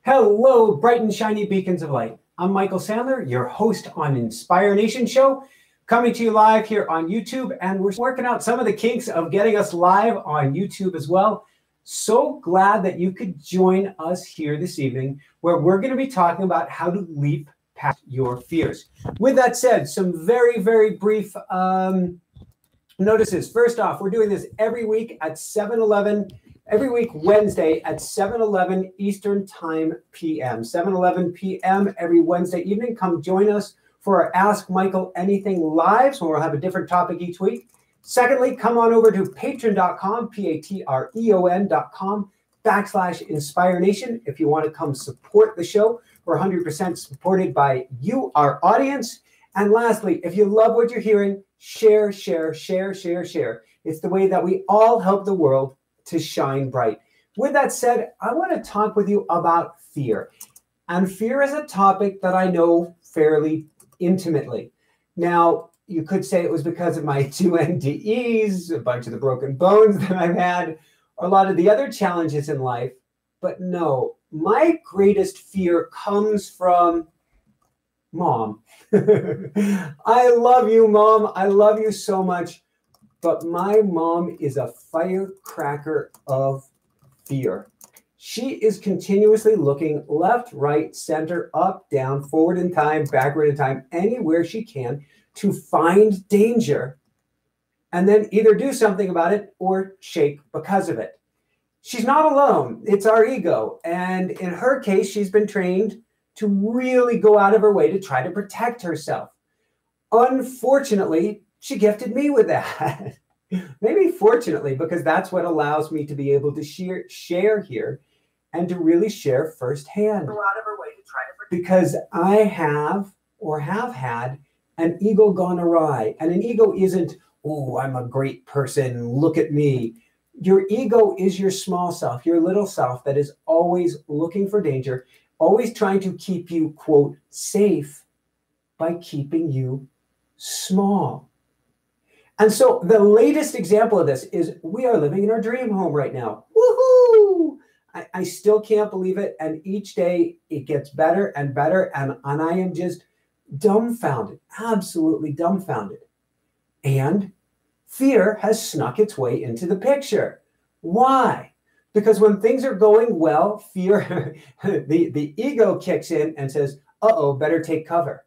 Hello, bright and shiny beacons of light. I'm Michael Sandler, your host on Inspire Nation Show, coming to you live here on YouTube, and we're working out some of the kinks of getting us live on YouTube as well. So glad that you could join us here this evening, where we're going to be talking about how to leap past your fears. With that said, some very, very brief notices. First off, we're doing this every week at 7:11. Every week, Wednesday at 7:11 Eastern Time PM. 7:11 PM every Wednesday evening. Come join us for our Ask Michael Anything lives, where we'll have a different topic each week. Secondly, come on over to patreon.com, patreon.com/Inspire Nation if you want to come support the show. We're 100% supported by you, our audience. And lastly, if you love what you're hearing, share, share, share, share, share. It's the way that we all help the world to shine bright. With that said, I want to talk with you about fear. And fear is a topic that I know fairly intimately. Now, you could say it was because of my 2 NDEs, a bunch of the broken bones that I've had, or a lot of the other challenges in life. But no, my greatest fear comes from Mom. I love you, Mom. I love you so much. But my mom is a firecracker of fear. She is continuously looking left, right, center, up, down, forward in time, backward in time, anywhere she can to find danger and then either do something about it or shake because of it. She's not alone. It's our ego. And in her case, she's been trained to really go out of her way to try to protect herself. Unfortunately, she gifted me with that. Maybe fortunately, because that's what allows me to be able to share here and to really share firsthand. Go out of her way to try to protect. Because I have had an ego gone awry. And an ego isn't, oh, I'm a great person, look at me. Your ego is your small self, your little self that is always looking for danger, always trying to keep you, quote, safe by keeping you small. And so the latest example of this is we are living in our dream home right now. Woohoo! I still can't believe it. And each day it gets better and better. And I am just dumbfounded, absolutely dumbfounded. And fear has snuck its way into the picture. Why? Because when things are going well, fear, the ego kicks in and says, uh-oh, better take cover.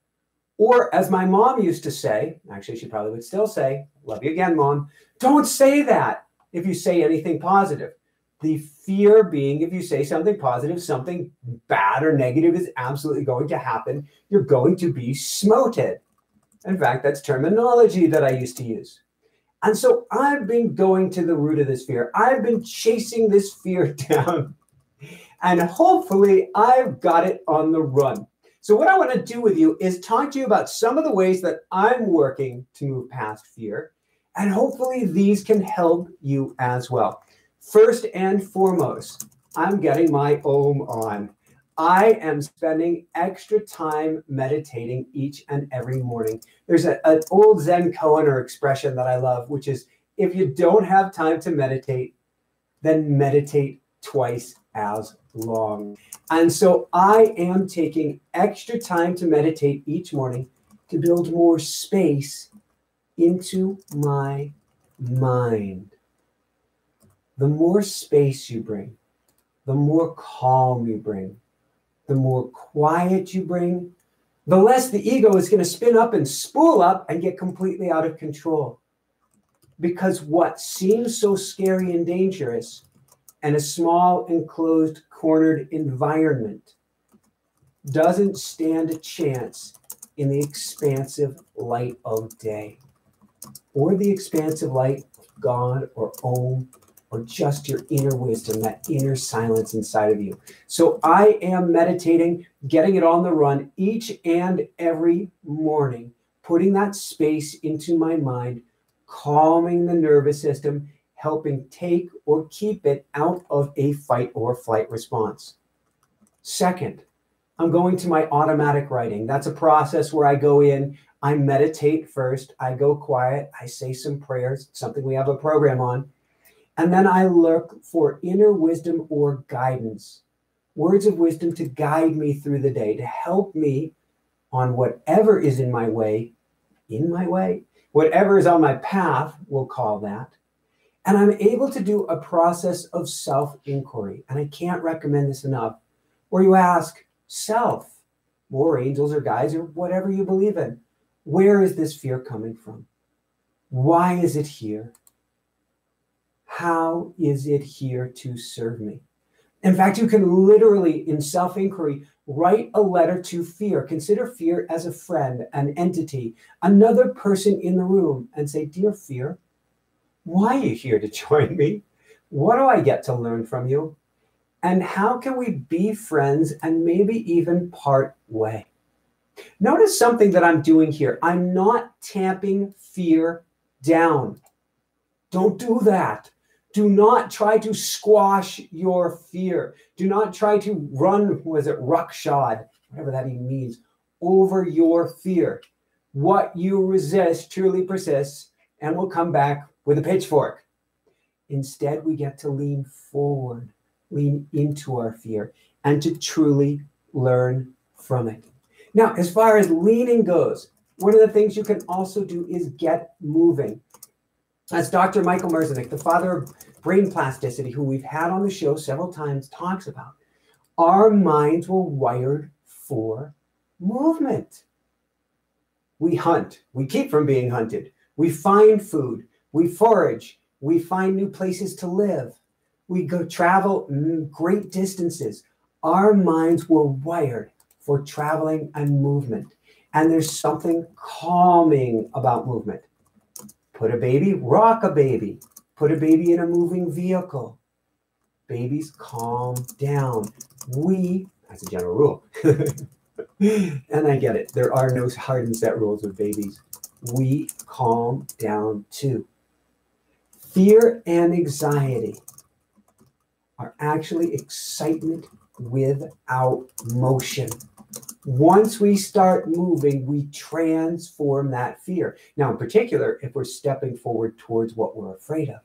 Or as my mom used to say, actually, she probably would still say, love you again, Mom, don't say that if you say anything positive. The fear being if you say something positive, something bad or negative is absolutely going to happen. You're going to be smoted. In fact, that's terminology that I used to use. And so I've been going to the root of this fear. I've been chasing this fear down. And hopefully I've got it on the run. So what I want to do with you is talk to you about some of the ways that I'm working to move past fear, and hopefully these can help you as well. First and foremost, I'm getting my Om on. I am spending extra time meditating each and every morning. There's an old Zen koan or expression that I love, which is, if you don't have time to meditate, then meditate twice as long. And so I am taking extra time to meditate each morning to build more space into my mind. The more space you bring, the more calm you bring, the more quiet you bring, the less the ego is going to spin up and spool up and get completely out of control. Because what seems so scary and dangerous and a small, enclosed, cornered environment doesn't stand a chance in the expansive light of day or the expansive light of God or Om or just your inner wisdom, that inner silence inside of you. So I am meditating, getting it on the run each and every morning, putting that space into my mind, calming the nervous system, helping take or keep it out of a fight or flight response. Second, I'm going to my automatic writing. That's a process where I go in, I meditate first, I go quiet, I say some prayers, something we have a program on, and then I look for inner wisdom or guidance words of wisdom to guide me through the day, to help me on whatever is in my way, whatever is on my path, we'll call that. And I'm able to do a process of self-inquiry. And I can't recommend this enough, where you ask self, or angels or guides or whatever you believe in, where is this fear coming from? Why is it here? How is it here to serve me? In fact, you can literally, in self-inquiry, write a letter to fear. Consider fear as a friend, an entity, another person in the room, and say, dear fear, why are you here to join me? What do I get to learn from you? And how can we be friends and maybe even part way? Notice something that I'm doing here. I'm not tamping fear down. Don't do that. Do not try to squash your fear. Do not try to run, ruckshod, whatever that even means, over your fear. What you resist truly persists and will come back with a pitchfork. Instead, we get to lean forward, lean into our fear, and to truly learn from it. Now, as far as leaning goes, one of the things you can also do is get moving. As Dr. Michael Merzenich, the father of brain plasticity, who we've had on the show several times, talks about, our minds were wired for movement. We hunt. We keep from being hunted. We find food. We forage. We find new places to live. We go travel great distances. Our minds were wired for traveling and movement. And there's something calming about movement. Put a baby, rock a baby. Put a baby in a moving vehicle. Babies calm down. We, as a general rule, and I get it, there are no hard and set rules with babies. We calm down too. Fear and anxiety are actually excitement without motion. Once we start moving, we transform that fear. Now, in particular, if we're stepping forward towards what we're afraid of.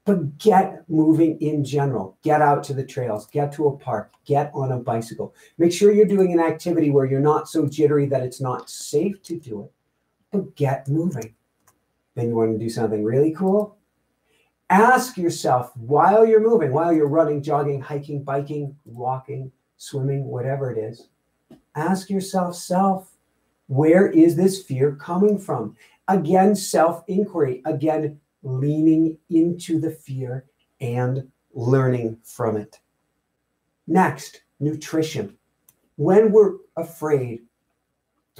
But get moving in general. Get out to the trails. Get to a park. Get on a bicycle. Make sure you're doing an activity where you're not so jittery that it's not safe to do it. But get moving. Then you want to do something really cool? Ask yourself while you're moving, while you're running, jogging, hiking, biking, walking, swimming, whatever it is. Ask yourself, where is this fear coming from? Again, self-inquiry. Again, leaning into the fear and learning from it. Next, nutrition. When we're afraid,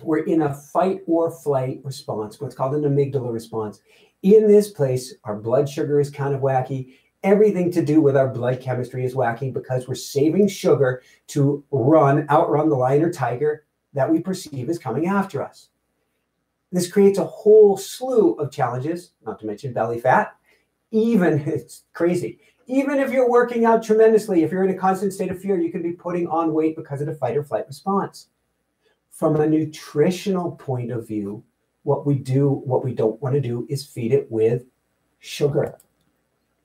we're in a fight or flight response, what's called an amygdala response. In this place, our blood sugar is kind of wacky. Everything to do with our blood chemistry is wacky because we're saving sugar to outrun the lion or tiger that we perceive as coming after us. This creates a whole slew of challenges, not to mention belly fat. It's crazy. Even if you're working out tremendously, if you're in a constant state of fear, you can be putting on weight because of the fight or flight response. From a nutritional point of view, what we don't want to do is feed it with sugar.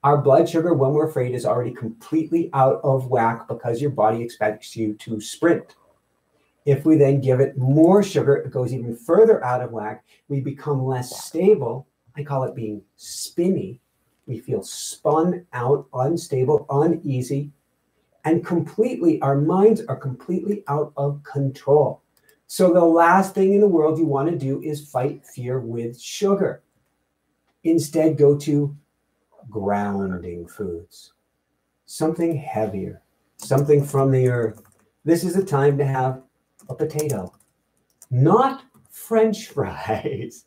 Our blood sugar, when we're afraid, is already completely out of whack because your body expects you to sprint. If we then give it more sugar, it goes even further out of whack. We become less stable. I call it being spinny. We feel spun out, unstable, uneasy, and our minds are completely out of control. So the last thing in the world you want to do is fight fear with sugar. Instead, go to grounding foods, something heavier, something from the earth. This is a time to have a potato, not French fries,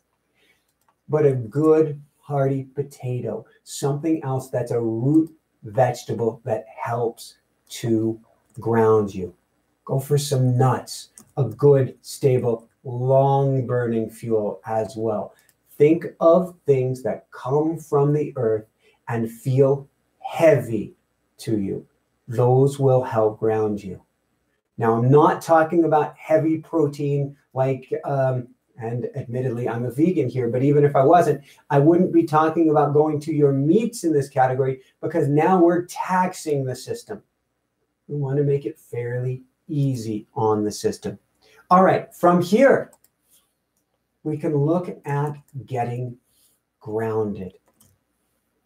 but a good hearty potato, something else that's a root vegetable that helps to ground you. Go for some nuts, a good, stable, long-burning fuel as well. Think of things that come from the earth and feel heavy to you. Those will help ground you. Now, I'm not talking about heavy protein and admittedly, I'm a vegan here, but even if I wasn't, I wouldn't be talking about going to your meats in this category because now we're taxing the system. We want to make it fairly easy on the system. All right, from here, we can look at getting grounded.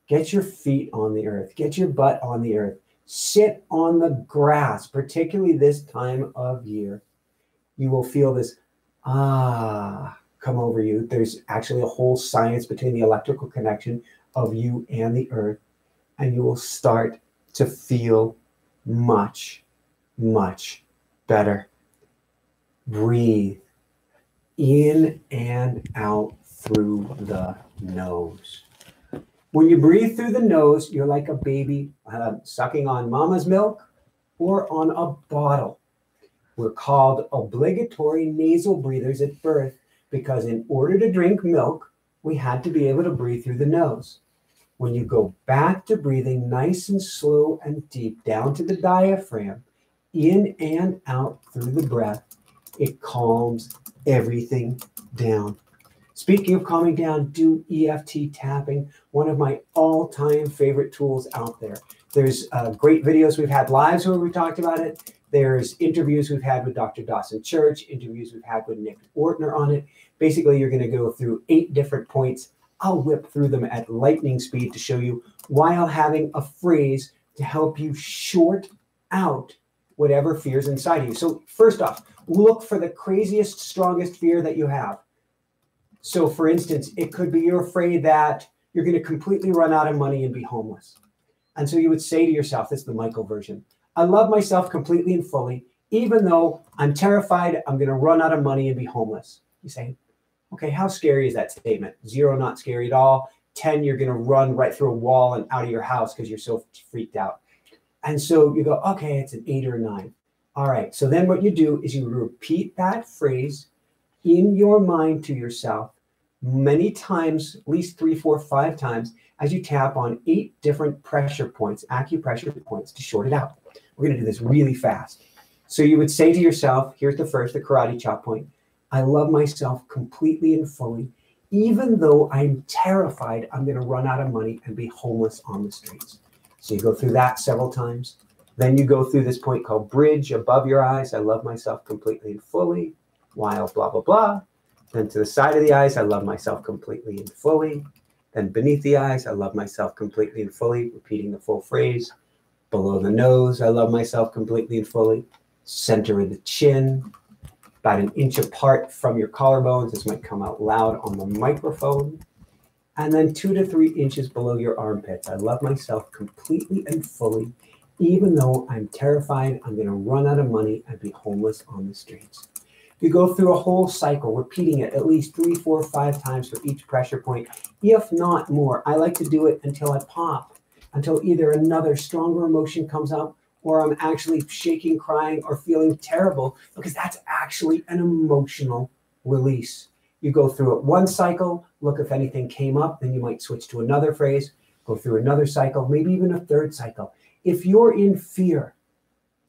Get your feet on the earth. Get your butt on the earth. Sit on the grass, particularly this time of year. You will feel this come over you. There's actually a whole science between the electrical connection of you and the earth, and you will start to feel much, much better. Breathe in and out through the nose. When you breathe through the nose, you're like a baby sucking on mama's milk or on a bottle. We're called obligatory nasal breathers at birth because in order to drink milk, we had to be able to breathe through the nose. When you go back to breathing nice and slow and deep down to the diaphragm, in and out through the breath, it calms everything down. Speaking of calming down, do EFT tapping, one of my all-time favorite tools out there. There's great videos we've had lives where we talked about it. There's interviews we've had with Dr. Dawson Church, interviews we've had with Nick Ortner on it. Basically, you're going to go through 8 different points. I'll whip through them at lightning speed to show you while having a phrase to help you short out whatever fear's inside of you. So first off, look for the craziest, strongest fear that you have. So for instance, it could be you're afraid that you're going to completely run out of money and be homeless. And so you would say to yourself, this is the Michael version, I love myself completely and fully, even though I'm terrified I'm going to run out of money and be homeless. You say, okay, how scary is that statement? 0, not scary at all. 10, you're going to run right through a wall and out of your house because you're so freaked out. And so you go, okay, it's an 8 or a 9. All right, so then what you do is you repeat that phrase in your mind to yourself many times, at least 3, 4, 5 times, as you tap on 8 different pressure points, acupressure points to short it out. We're going to do this really fast. So you would say to yourself, here's the first, the karate chop point. I love myself completely and fully, even though I'm terrified I'm going to run out of money and be homeless on the streets. So you go through that several times. Then you go through this point called bridge above your eyes. I love myself completely and fully, while blah, blah, blah. Then to the side of the eyes, I love myself completely and fully. Then beneath the eyes, I love myself completely and fully, repeating the full phrase. Below the nose, I love myself completely and fully. Center of the chin, about an inch apart from your collarbones. This might come out loud on the microphone. And then 2 to 3 inches below your armpits. I love myself completely and fully, even though I'm terrified I'm going to run out of money and be homeless on the streets. You go through a whole cycle, repeating it at least 3, 4, 5 times for each pressure point, if not more. I like to do it until I pop, until either another stronger emotion comes up or I'm actually shaking, crying, or feeling terrible, because that's actually an emotional release. You go through it one cycle, look if anything came up, then you might switch to another phrase, go through another cycle, maybe even a 3rd cycle. If you're in fear,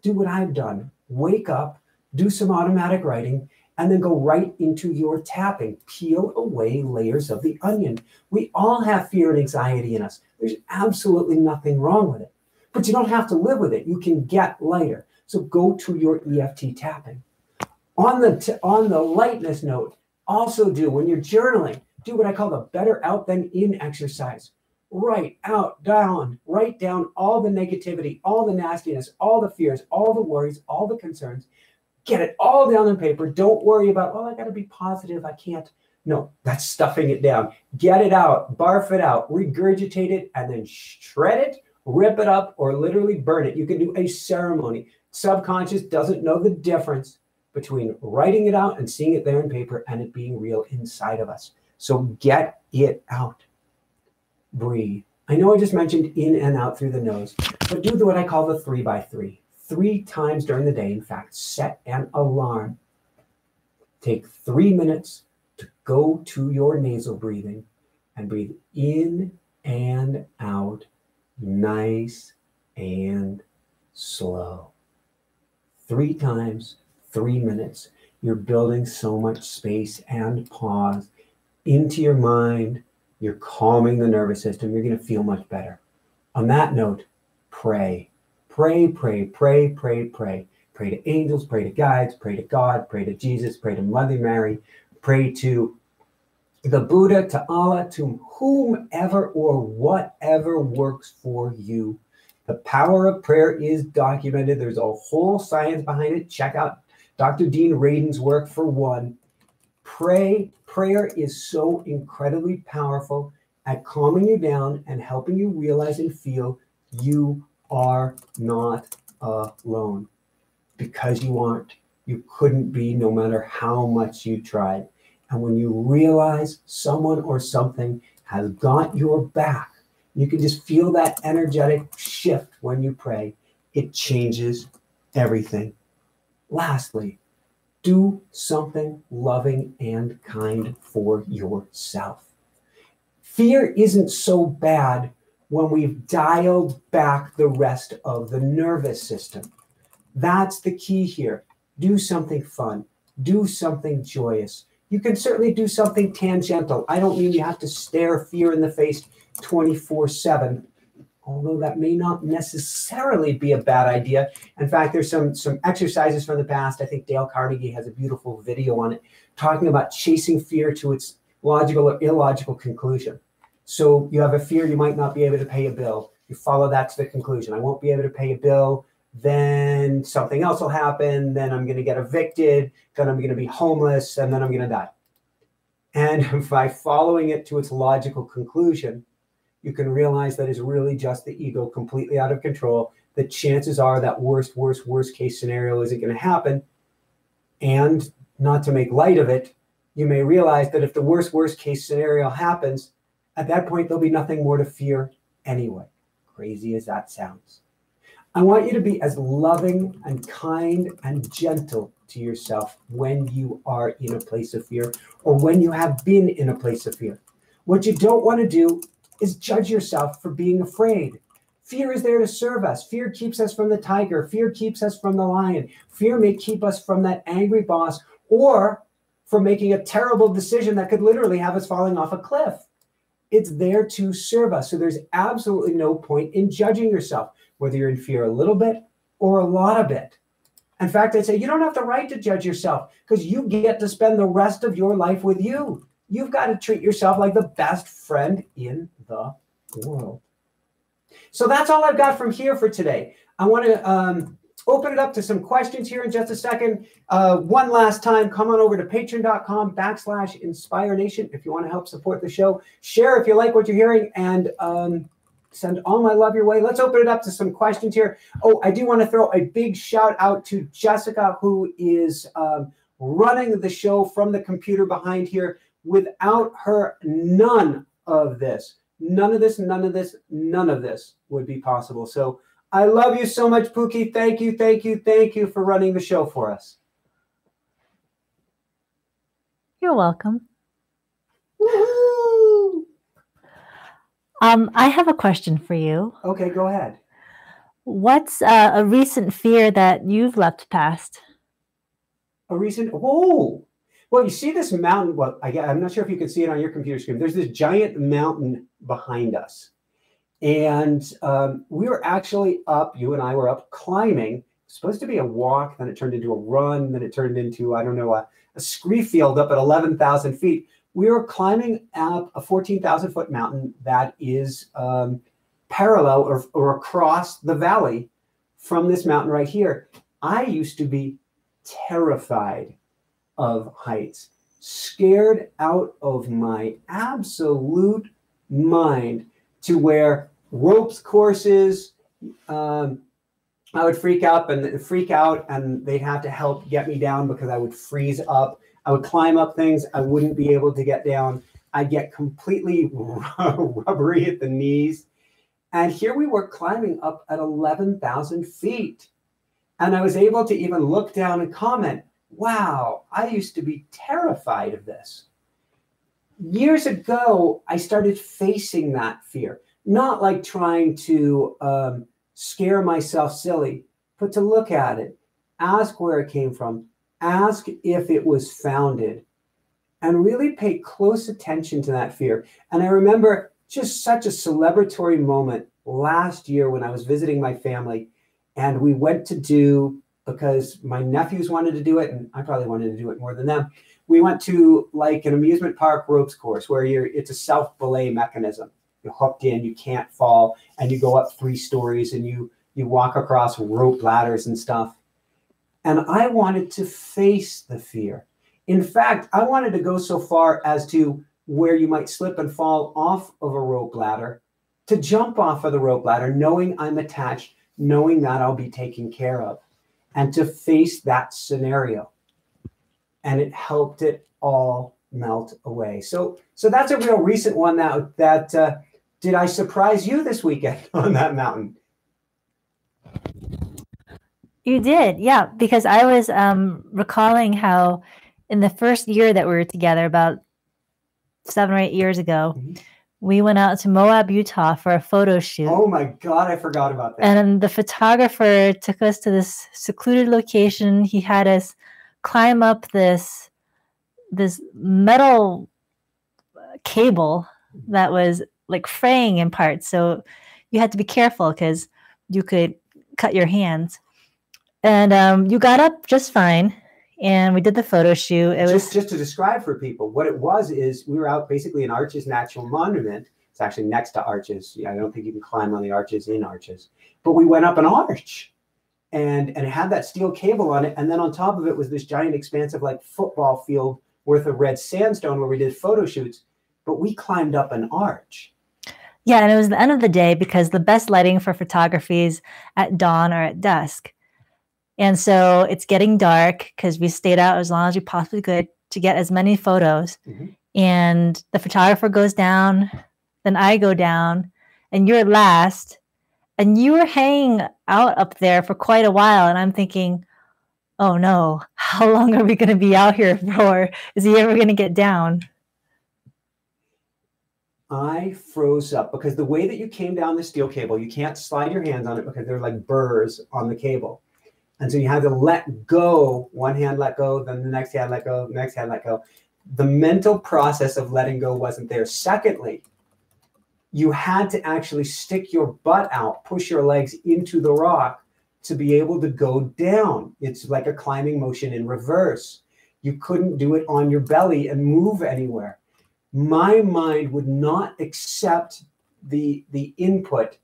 do what I've done. Wake up, do some automatic writing, and then go right into your tapping. Peel away layers of the onion. We all have fear and anxiety in us. There's absolutely nothing wrong with it. But you don't have to live with it. You can get lighter. So go to your EFT tapping. On the lightness note, also do, when you're journaling, do what I call the better out than in exercise. Write down all the negativity, all the nastiness, all the fears, all the worries, all the concerns. Get it all down on paper. Don't worry about, I got to be positive. I can't. No, that's stuffing it down. Get it out, barf it out, regurgitate it, and then shred it, rip it up, or literally burn it. You can do a ceremony. Subconscious doesn't know the difference between writing it out and seeing it there in paper and it being real inside of us. So get it out. Breathe. I know I just mentioned in and out through the nose, but do what I call the 3 by 3. 3 times during the day. In fact, set an alarm. Take 3 minutes to go to your nasal breathing and breathe in and out, nice and slow. 3 times, 3 minutes. You're building so much space and pause into your mind. You're calming the nervous system. You're going to feel much better. On that note, pray. pray, pray, pray, pray, pray. Pray to angels, pray to guides, pray to God, pray to Jesus, pray to Mother Mary, pray to the Buddha, to Allah, to whomever or whatever works for you. The power of prayer is documented. There's a whole science behind it. Check out Dr. Dean Radin's work for one. Prayer is so incredibly powerful at calming you down and helping you realize and feel you are not alone. Because you aren't. You couldn't be no matter how much you tried. And when you realize someone or something has got your back, you can just feel that energetic shift when you pray. It changes everything. Lastly, do something loving and kind for yourself. Fear isn't so bad when we've dialed back the rest of the nervous system. That's the key here. Do something fun. Do something joyous. You can certainly do something tangential. I don't mean you have to stare fear in the face 24/7, although that may not necessarily be a bad idea. In fact, there's some exercises from the past. I think Dale Carnegie has a beautiful video on it, talking about chasing fear to its logical or illogical conclusion. So you have a fear you might not be able to pay a bill. You follow that to the conclusion. I won't be able to pay a bill. Then something else will happen. Then I'm going to get evicted. Then I'm going to be homeless. And then I'm going to die. And by following it to its logical conclusion, you can realize that it's really just the ego completely out of control. The chances are that worst case scenario isn't going to happen. And not to make light of it, you may realize that if the worst case scenario happens, at that point, there'll be nothing more to fear anyway. Crazy as that sounds. I want you to be as loving and kind and gentle to yourself when you are in a place of fear or when you have been in a place of fear. What you don't want to do is judge yourself for being afraid. Fear is there to serve us. Fear keeps us from the tiger. Fear keeps us from the lion. Fear may keep us from that angry boss or from making a terrible decision that could literally have us falling off a cliff. It's there to serve us. So there's absolutely no point in judging yourself, whether you're in fear a little bit or a lot of it. In fact, I'd say you don't have the right to judge yourself because you get to spend the rest of your life with you. You've got to treat yourself like the best friend in the world. So that's all I've got from here for today. I want to open it up to some questions here in just a second. One last time, come on over to patreon.com/InspireNation if you want to help support the show. Share if you like what you're hearing, and send all my love your way. Let's open it up to some questions here. Oh, I do want to throw a big shout out to Jessica, who is running the show from the computer behind here. Without her, none of this would be possible. So I love you so much, Pookie. Thank you for running the show for us. You're welcome. Woo-hoo! I have a question for you. Okay, go ahead. What's a recent fear that you've left past? Well, you see this mountain. Well, I'm not sure if you can see it on your computer screen. There's this giant mountain behind us. And we were actually up, you and I were up climbing. It was supposed to be a walk, then it turned into a run, then it turned into, a scree field up at 11,000 feet. We were climbing up a 14,000-foot mountain that is parallel or across the valley from this mountain right here. I used to be terrified of heights, scared out of my absolute mind, to where ropes courses, I would freak out and they'd have to help get me down because I would freeze up. I would climb up things I wouldn't be able to get down. I'd get completely rubbery at the knees. And here we were climbing up at 11,000 feet. And I was able to even look down and comment, wow, I used to be terrified of this. Years ago, I started facing that fear, not like trying to scare myself silly, but to look at it, ask where it came from, ask if it was founded, and really pay close attention to that fear. And I remember just such a celebratory moment last year when I was visiting my family, And we went to do, because my nephews wanted to do it, and I probably wanted to do it more than them, we went to like an amusement park ropes course where it's a self-belay mechanism. You're hooked in, you can't fall, and you go up 3 stories and you walk across rope ladders and stuff. And I wanted to face the fear. In fact, I wanted to go so far as to where you might slip and fall off of a rope ladder, to jump off of the rope ladder, knowing I'm attached, knowing that I'll be taken care of, and to face that scenario. And it helped it all melt away. So that's a real recent one that did I surprise you this weekend on that mountain? You did, yeah, because I was recalling how in the first year that we were together, about 7 or 8 years ago, we went out to Moab, Utah for a photo shoot. Oh my God, I forgot about that. And the photographer took us to this secluded location. He had us climb up this metal cable that was like fraying in parts. So you had to be careful because you could cut your hands. And you got up just fine. And we did the photo shoot. It was just to describe for people what it was is we were out basically in Arches Natural Monument. It's actually next to Arches. I don't think you can climb on the arches in Arches, but we went up an arch and it had that steel cable on it. And then on top of it was this giant expansive like football field worth of red sandstone where we did photo shoots, but we climbed up an arch. Yeah. And it was the end of the day because the best lighting for photography is at dawn or at dusk. And so it's getting dark because we stayed out as long as we possibly could to get as many photos. And the photographer goes down, then I go down, and you're last. And you were hanging out up there for quite a while. And I'm thinking, oh no, how long are we going to be out here for? Is he ever going to get down? I froze up because the way that you came down the steel cable, you can't slide your hands on it because they're like burrs on the cable. And so you had to let go, one hand let go, then the next hand let go, next hand let go. The mental process of letting go wasn't there. Secondly, you had to actually stick your butt out, push your legs into the rock to be able to go down. It's like a climbing motion in reverse. You couldn't do it on your belly and move anywhere. My mind would not accept the input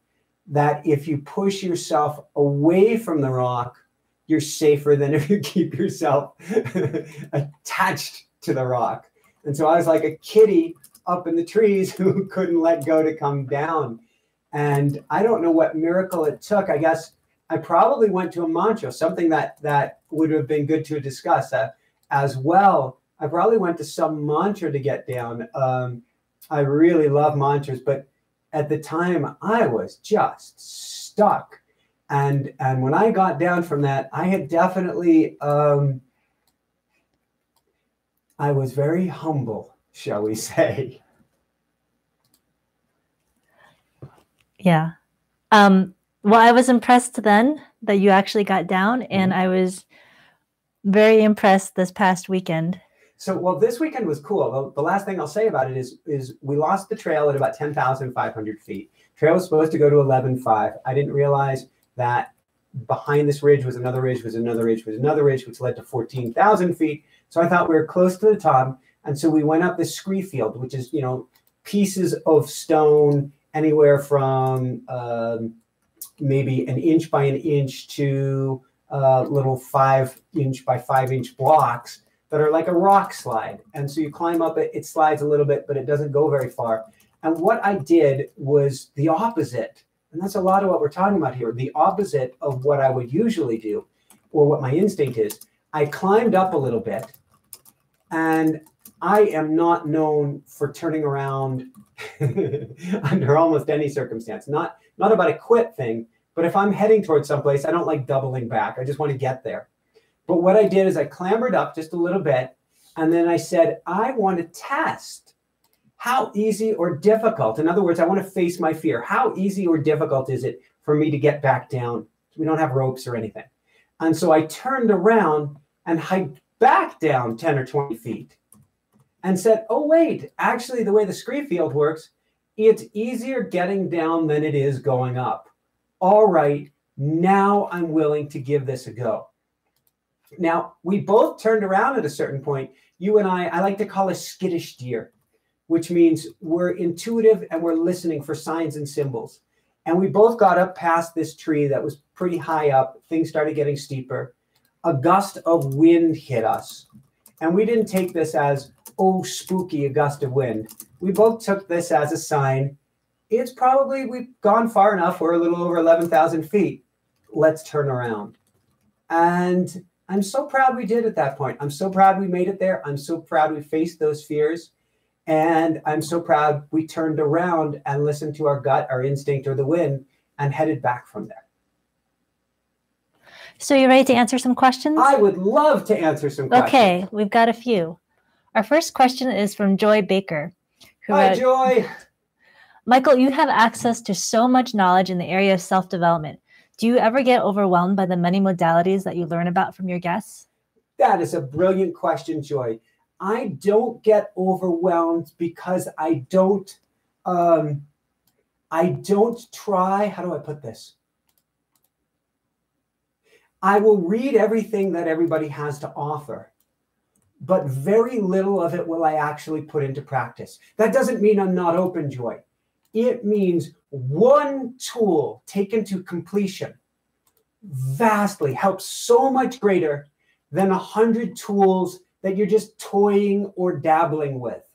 that if you push yourself away from the rock, you're safer than if you keep yourself attached to the rock. And so I was like a kitty up in the trees who couldn't let go to come down. And I don't know what miracle it took. I guess I probably went to a mantra, something that would have been good to discuss as well. I probably went to some mantra to get down. I really love mantras, but at the time I was just stuck. And when I got down from that, I had definitely, I was very humble, shall we say. Yeah. Well, I was impressed then that you actually got down, and I was very impressed this past weekend. So, well, this weekend was cool. The last thing I'll say about it is we lost the trail at about 10,500 feet. Trail was supposed to go to 11,500. I didn't realize that behind this ridge was another ridge, was another ridge, was another ridge, which led to 14,000 feet. So I thought we were close to the top. And so we went up this scree field, which is, pieces of stone anywhere from maybe an inch by an inch to little 5-inch by 5-inch blocks that are like a rock slide. And so you climb up it, it slides a little bit, but it doesn't go very far. And what I did was the opposite. And that's a lot of what we're talking about here. The opposite of what I would usually do, or what my instinct is. I climbed up a little bit, and I am not known for turning around under almost any circumstance. Not about a quit thing, but if I'm heading towards someplace, I don't like doubling back. I just want to get there. But what I did is I clambered up just a little bit, and then I said, I want to test how easy or difficult. In other words, I want to face my fear. How easy or difficult is it for me to get back down? We don't have ropes or anything. And so I turned around and hiked back down 10 or 20 feet and said, oh, wait, actually, the way the scree field works, it's easier getting down than it is going up. All right, Now I'm willing to give this a go. Now, we both turned around at a certain point. You and I like to call us skittish deer, which means we're intuitive and we're listening for signs and symbols. And we both got up past this tree that was pretty high up. Things started getting steeper. A gust of wind hit us. And we didn't take this as, oh, spooky, a gust of wind. We both took this as a sign. It's probably, we've gone far enough. We're a little over 11,000 feet. Let's turn around. And I'm so proud we did at that point. I'm so proud we made it there. I'm so proud we faced those fears. And I'm so proud we turned around and listened to our gut, our instinct, or the wind, and headed back from there. So you ready to answer some questions? I would love to answer some questions. Okay, we've got a few. Our first question is from Joy Baker. Hi, Joy. Michael, you have access to so much knowledge in the area of self-development. Do you ever get overwhelmed by the many modalities that you learn about from your guests? That is a brilliant question, Joy. I don't get overwhelmed because I don't try, how do I put this? I will read everything that everybody has to offer, but very little of it will I actually put into practice. That doesn't mean I'm not open, Joy. It means one tool taken to completion vastly helps so much greater than 100 tools that you're just toying or dabbling with.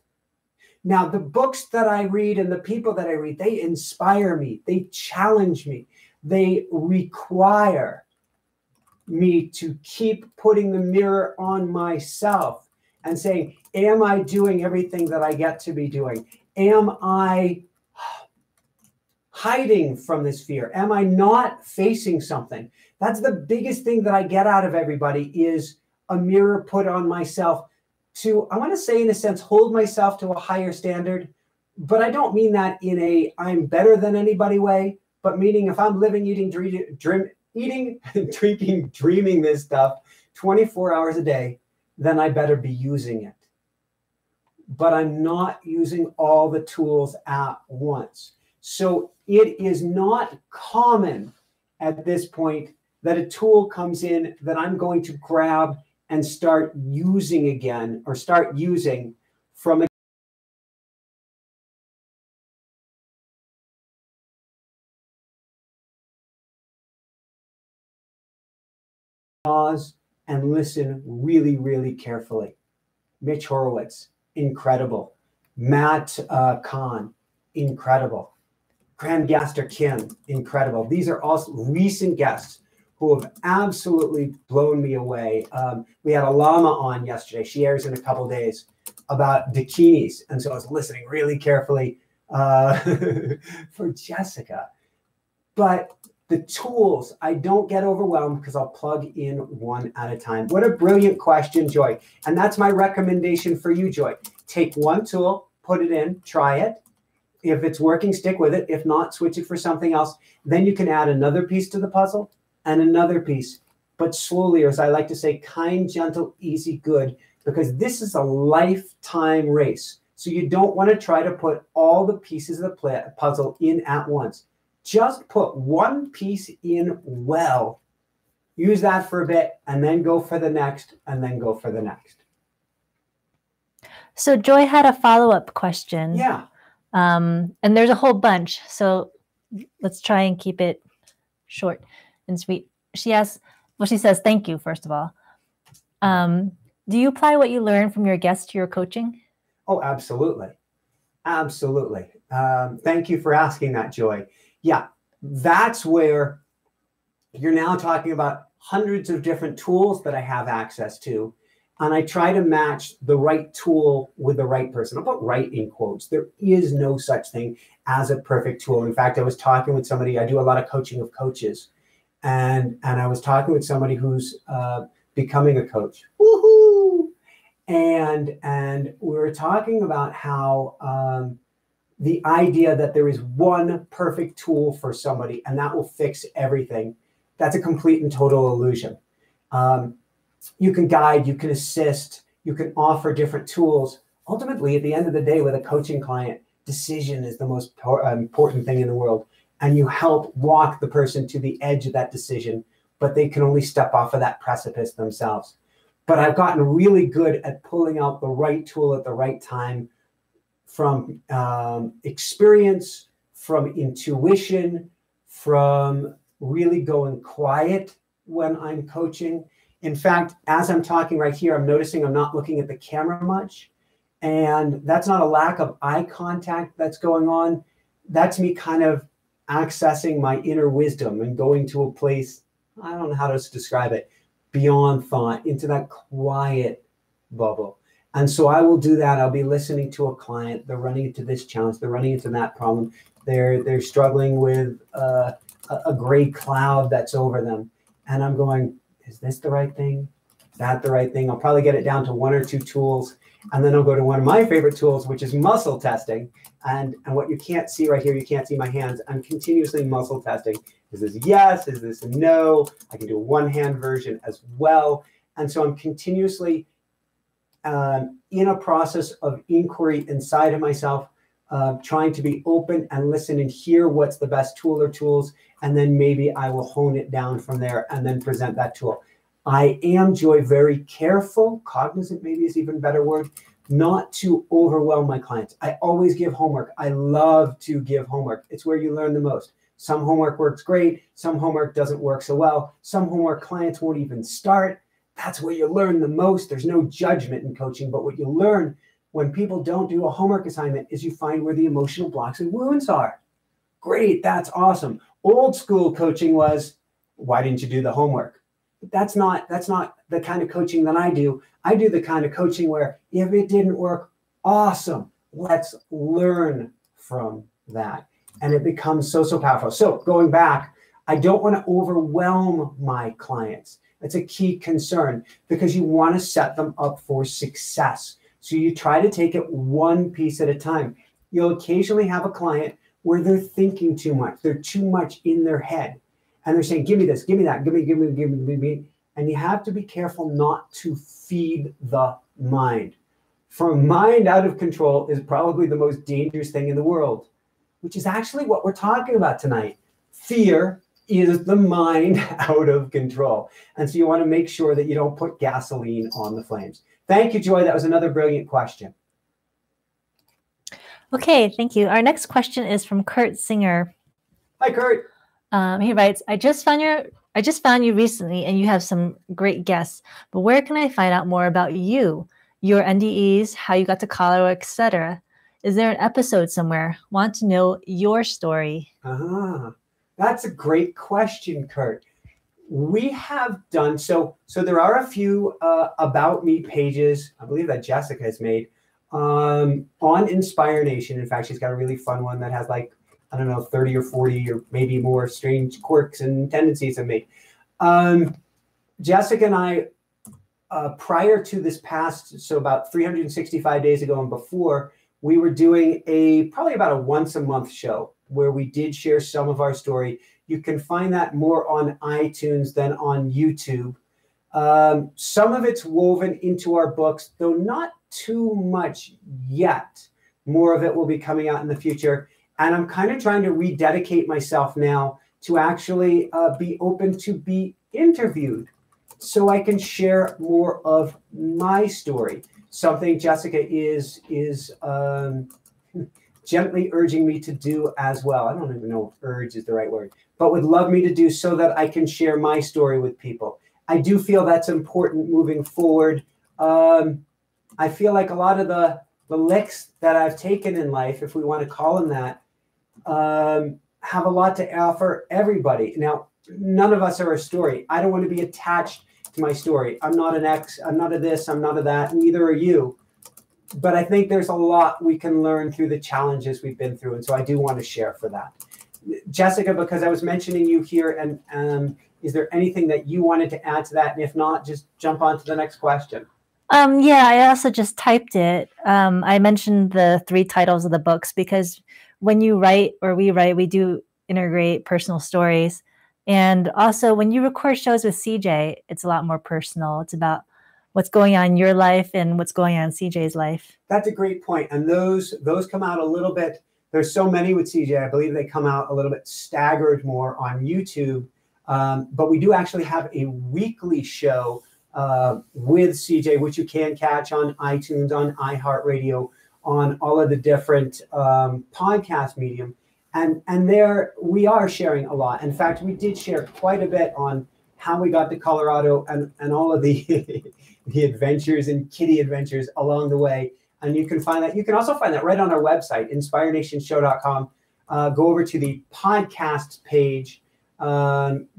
Now, the books that I read and the people that I read, they inspire me, they challenge me, they require me to keep putting the mirror on myself and saying, am I doing everything that I get to be doing? Am I hiding from this fear? Am I not facing something? That's the biggest thing that I get out of everybody is a mirror put on myself to, I want to say in a sense, hold myself to a higher standard. But I don't mean that in a I'm better than anybody way, but meaning if I'm living, eating, drinking, dreaming this stuff 24 hours a day, then I better be using it. But I'm not using all the tools at once. So it is not common at this point that a tool comes in that I'm going to grab and start using again or start using from a pause and listen really, really carefully. Mitch Horowitz, incredible. Matt Kahn, incredible. Grandmaster Kim, incredible. These are all recent guests who have absolutely blown me away. We had a llama on yesterday. She airs in a couple of days about bikinis. And so I was listening really carefully for Jessica. But the tools, I don't get overwhelmed because I'll plug in one at a time. What a brilliant question, Joy. And that's my recommendation for you, Joy. Take one tool, put it in, try it. If it's working, stick with it. If not, switch it for something else. Then you can add another piece to the puzzle and another piece. But slowly, or as I like to say, kind, gentle, easy, good, because this is a lifetime race. So you don't want to try to put all the pieces of the puzzle in at once. Just put one piece in well. Use that for a bit and then go for the next and then go for the next. So Joy had a follow-up question. Yeah. And there's a whole bunch. So let's try and keep it short and sweet. She asks, well, she says, thank you, first of all. Do you apply what you learn from your guests to your coaching? Oh, absolutely. Absolutely. Thank you for asking that, Joy. Yeah, that's where you're now talking about hundreds of different tools that I have access to. And I try to match the right tool with the right person. I'll put right in quotes. There is no such thing as a perfect tool. In fact, I was talking with somebody, I do a lot of coaching of coaches. And I was talking with somebody who's becoming a coach. Woohoo! And we were talking about how the idea that there is one perfect tool for somebody and that will fix everything, that's a complete and total illusion. You can guide, you can assist, you can offer different tools. Ultimately, at the end of the day, with a coaching client, decision is the most important thing in the world. and you help walk the person to the edge of that decision, but they can only step off of that precipice themselves. But I've gotten really good at pulling out the right tool at the right time from experience, from intuition, from really going quiet when I'm coaching. In fact, as I'm talking right here, I'm noticing I'm not looking at the camera much. And that's not a lack of eye contact that's going on. That's me kind of accessing my inner wisdom and going to a place, I don't know how to describe it, beyond thought, into that quiet bubble. And so I will do that. I'll be listening to a client. They're running into this challenge. They're running into that problem. They're struggling with a gray cloud that's over them. And I'm going, is this the right thing? Is that the right thing? I'll probably get it down to 1 or 2 tools. And then I'll go to one of my favorite tools, which is muscle testing. And what you can't see right here, you can't see my hands. I'm continuously muscle testing. Is this yes? Is this no? I can do a one-hand version as well. And so I'm continuously in a process of inquiry inside of myself, trying to be open and listen and hear what's the best tool or tools. And then maybe I will hone it down from there and then present that tool. I am, Joy, very careful, cognizant maybe is even a better word, not to overwhelm my clients. I always give homework. I love to give homework. It's where you learn the most. Some homework works great. Some homework doesn't work so well. Some homework clients won't even start. That's where you learn the most. There's no judgment in coaching, but what you learn when people don't do a homework assignment is you find where the emotional blocks and wounds are. Great, that's awesome. Old school coaching was, why didn't you do the homework? But that's not the kind of coaching that I do. I do the kind of coaching where if it didn't work, awesome. Let's learn from that. And it becomes so powerful. So going back, I don't want to overwhelm my clients. That's a key concern because you want to set them up for success. So you try to take it one piece at a time. You'll occasionally have a client where they're thinking too much. They're too much in their head. And they're saying, give me this, give me that, give me. And you have to be careful not to feed the mind. For a mind out of control is probably the most dangerous thing in the world, which is actually what we're talking about tonight. Fear is the mind out of control. And so you want to make sure that you don't put gasoline on the flames. Thank you, Joy. That was another brilliant question. Okay, thank you. Our next question is from Kurt Singer. Hi, Kurt. He writes, I just found you recently and you have some great guests, but where can I find out more about you, your NDEs, how you got to Colorado, etc.? Is there an episode somewhere? Want to know your story. That's a great question, Kurt. We have done, so there are a few about me pages, I believe that Jessica has made on Inspire Nation. In fact, she's got a really fun one that has like, I don't know, 30 or 40 or maybe more strange quirks and tendencies of me. Jessica and I, prior to this past, so about 365 days ago and before, we were doing probably about a once a month show where we did share some of our story. You can find that more on iTunes than on YouTube. Some of it's woven into our books, though not too much yet. More of it will be coming out in the future. And I'm kind of trying to rededicate myself now to actually be open to be interviewed so I can share more of my story. Something Jessica is gently urging me to do as well. I don't even know if urge is the right word, but would love me to do so that I can share my story with people. I do feel that's important moving forward. I feel like a lot of the licks that I've taken in life, if we want to call them that, have a lot to offer everybody. Now, none of us are a story. I don't want to be attached to my story. I'm not an ex, I'm not a this, I'm not a that, neither are you. But I think there's a lot we can learn through the challenges we've been through. And so I do want to share for that. Jessica, because I was mentioning you here, and is there anything that you wanted to add to that? And if not, just jump on to the next question. Yeah, I also just typed it. I mentioned the 3 titles of the books because when you write or we write, we do integrate personal stories. And also when you record shows with CJ, it's a lot more personal. It's about what's going on in your life and what's going on in CJ's life. That's a great point. And those come out a little bit There's so many with CJ. I believe they come out a little bit staggered more on YouTube. But we do actually have a weekly show with CJ, which you can catch on iTunes, on iHeartRadio, on all of the different podcast medium. And there we are sharing a lot. In fact, we did share quite a bit on how we got to Colorado and all of the the adventures and kitty adventures along the way. And you can find that. You can also find that right on our website, inspirenationshow.com. Go over to the podcast page,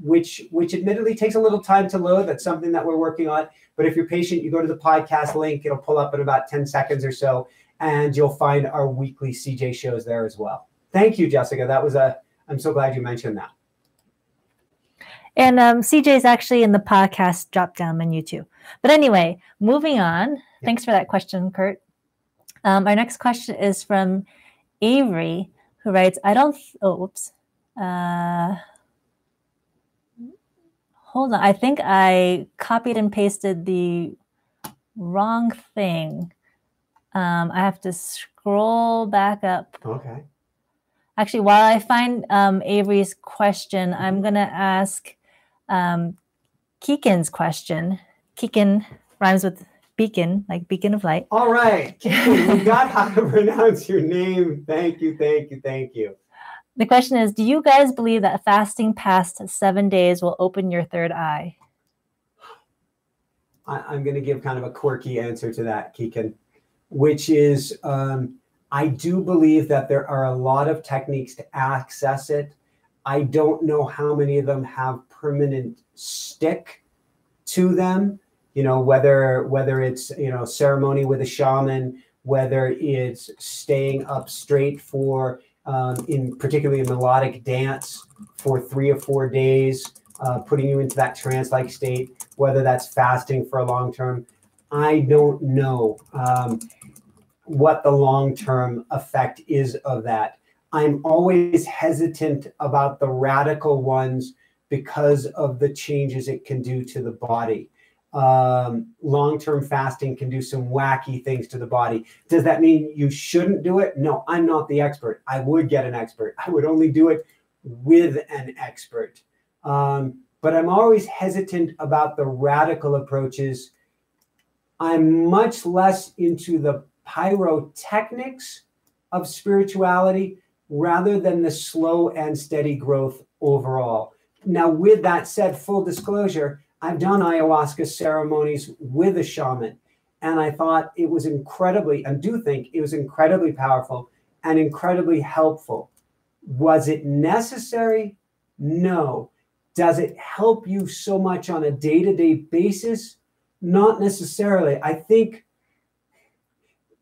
which admittedly takes a little time to load. That's something that we're working on. But if you're patient, you go to the podcast link. It'll pull up in about 10 seconds or so, and you'll find our weekly CJ shows there as well. Thank you, Jessica. I'm so glad you mentioned that. And CJ is actually in the podcast drop-down menu too. But anyway, moving on. Yeah. Thanks for that question, Kurt. Our next question is from Avery, who writes, hold on. I think I copied and pasted the wrong thing. I have to scroll back up. Okay. Actually, while I find Avery's question, I'm going to ask Keegan's question. Keegan rhymes with beacon, like beacon of light. All right. Keegan, we got how to pronounce your name. Thank you. The question is, do you guys believe that fasting past 7 days will open your third eye? I'm going to give kind of a quirky answer to that, Keegan, which is I do believe that there are a lot of techniques to access it. I don't know how many of them have permanent stick to them, whether it's, ceremony with a shaman, whether it's staying up straight for, particularly in melodic dance for 3 or 4 days, putting you into that trance-like state, whether that's fasting for a long term. I don't know what the long-term effect is of that. I'm always hesitant about the radical ones because of the changes it can do to the body. Long-term fasting can do some wacky things to the body. Does that mean you shouldn't do it? No, I'm not the expert. I would get an expert. I would only do it with an expert. But I'm always hesitant about the radical approaches. I'm much less into the pyrotechnics of spirituality rather than the slow and steady growth overall. Now, with that said, full disclosure, I've done ayahuasca ceremonies with a shaman, and I thought it was incredibly, and do think it was incredibly powerful and incredibly helpful. Was it necessary? No. Does it help you so much on a day-to-day basis? Not necessarily. I think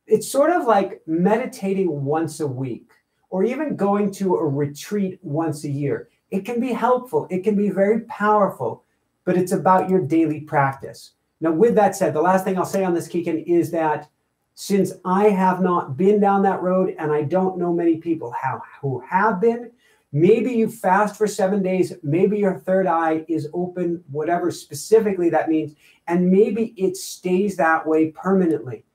it's sort of like meditating once a week or even going to a retreat once a year. It can be helpful. It can be very powerful, but it's about your daily practice. Now, with that said, the last thing I'll say on this, Keegan, is that since I have not been down that road and I don't know many people who have been, maybe you fast for 7 days, maybe your third eye is open, whatever specifically that means, and maybe it stays that way permanently.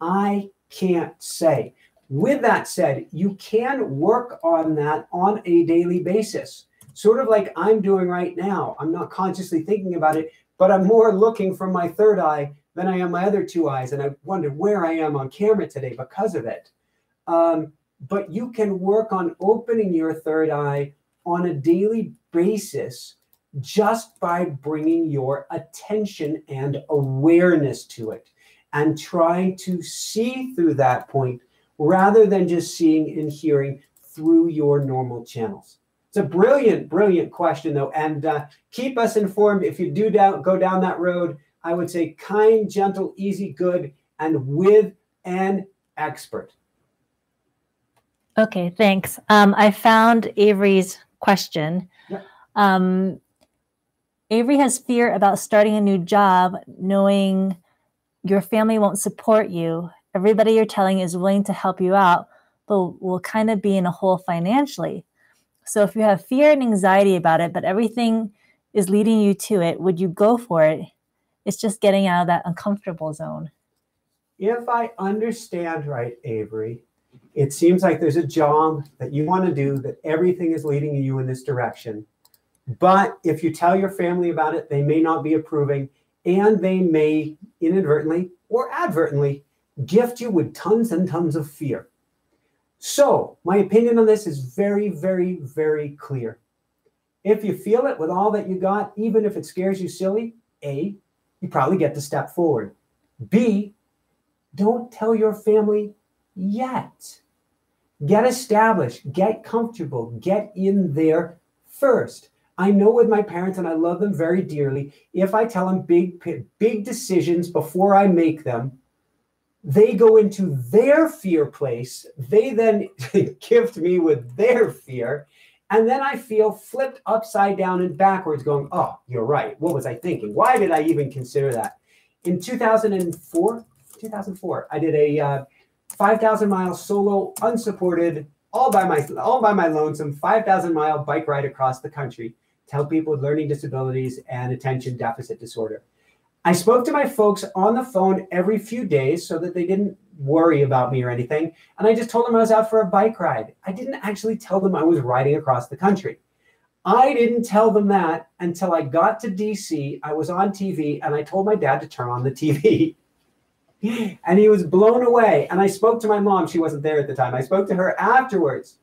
I can't say. With that said, you can work on that on a daily basis, sort of like I'm doing right now. I'm not consciously thinking about it, but I'm more looking for my third eye than I am my other 2 eyes. And I wonder where I am on camera today because of it. But you can work on opening your third eye on a daily basis just by bringing your attention and awareness to it and trying to see through that point rather than just seeing and hearing through your normal channels. It's a brilliant, brilliant question, though. And keep us informed. If you do go down that road, I would say kind, gentle, easy, good, and with an expert. Okay, thanks. I found Avery's question. Yeah. Avery has fear about starting a new job, knowing your family won't support you. Everybody you're telling is willing to help you out, but will kind of be in a hole financially. So if you have fear and anxiety about it, but everything is leading you to it, would you go for it? It's just getting out of that uncomfortable zone. If I understand right, Avery, It seems like there's a job that you want to do, that everything is leading you in this direction. But if you tell your family about it, they may not be approving, and they may inadvertently or advertently gift you with tons and tons of fear. So my opinion on this is very, very, very clear. If you feel it with all that you got, even if it scares you silly, A, you probably get to step forward. B, don't tell your family yet. Get established, get comfortable, get in there first. I know with my parents, and I love them very dearly, if I tell them big decisions before I make them, they go into their fear place. They then gift me with their fear. And then I feel flipped upside down and backwards going, oh, you're right. What was I thinking? Why did I even consider that? In 2004, I did a 5,000-mile solo, unsupported, all by my lonesome 5,000-mile bike ride across the country to help people with learning disabilities and attention deficit disorder. I spoke to my folks on the phone every few days so that they didn't worry about me or anything. And I just told them I was out for a bike ride. I didn't actually tell them I was riding across the country. I didn't tell them that until I got to DC. I was on TV and I told my dad to turn on the TV. And he was blown away. And I spoke to my mom. She wasn't there at the time. I spoke to her afterwards.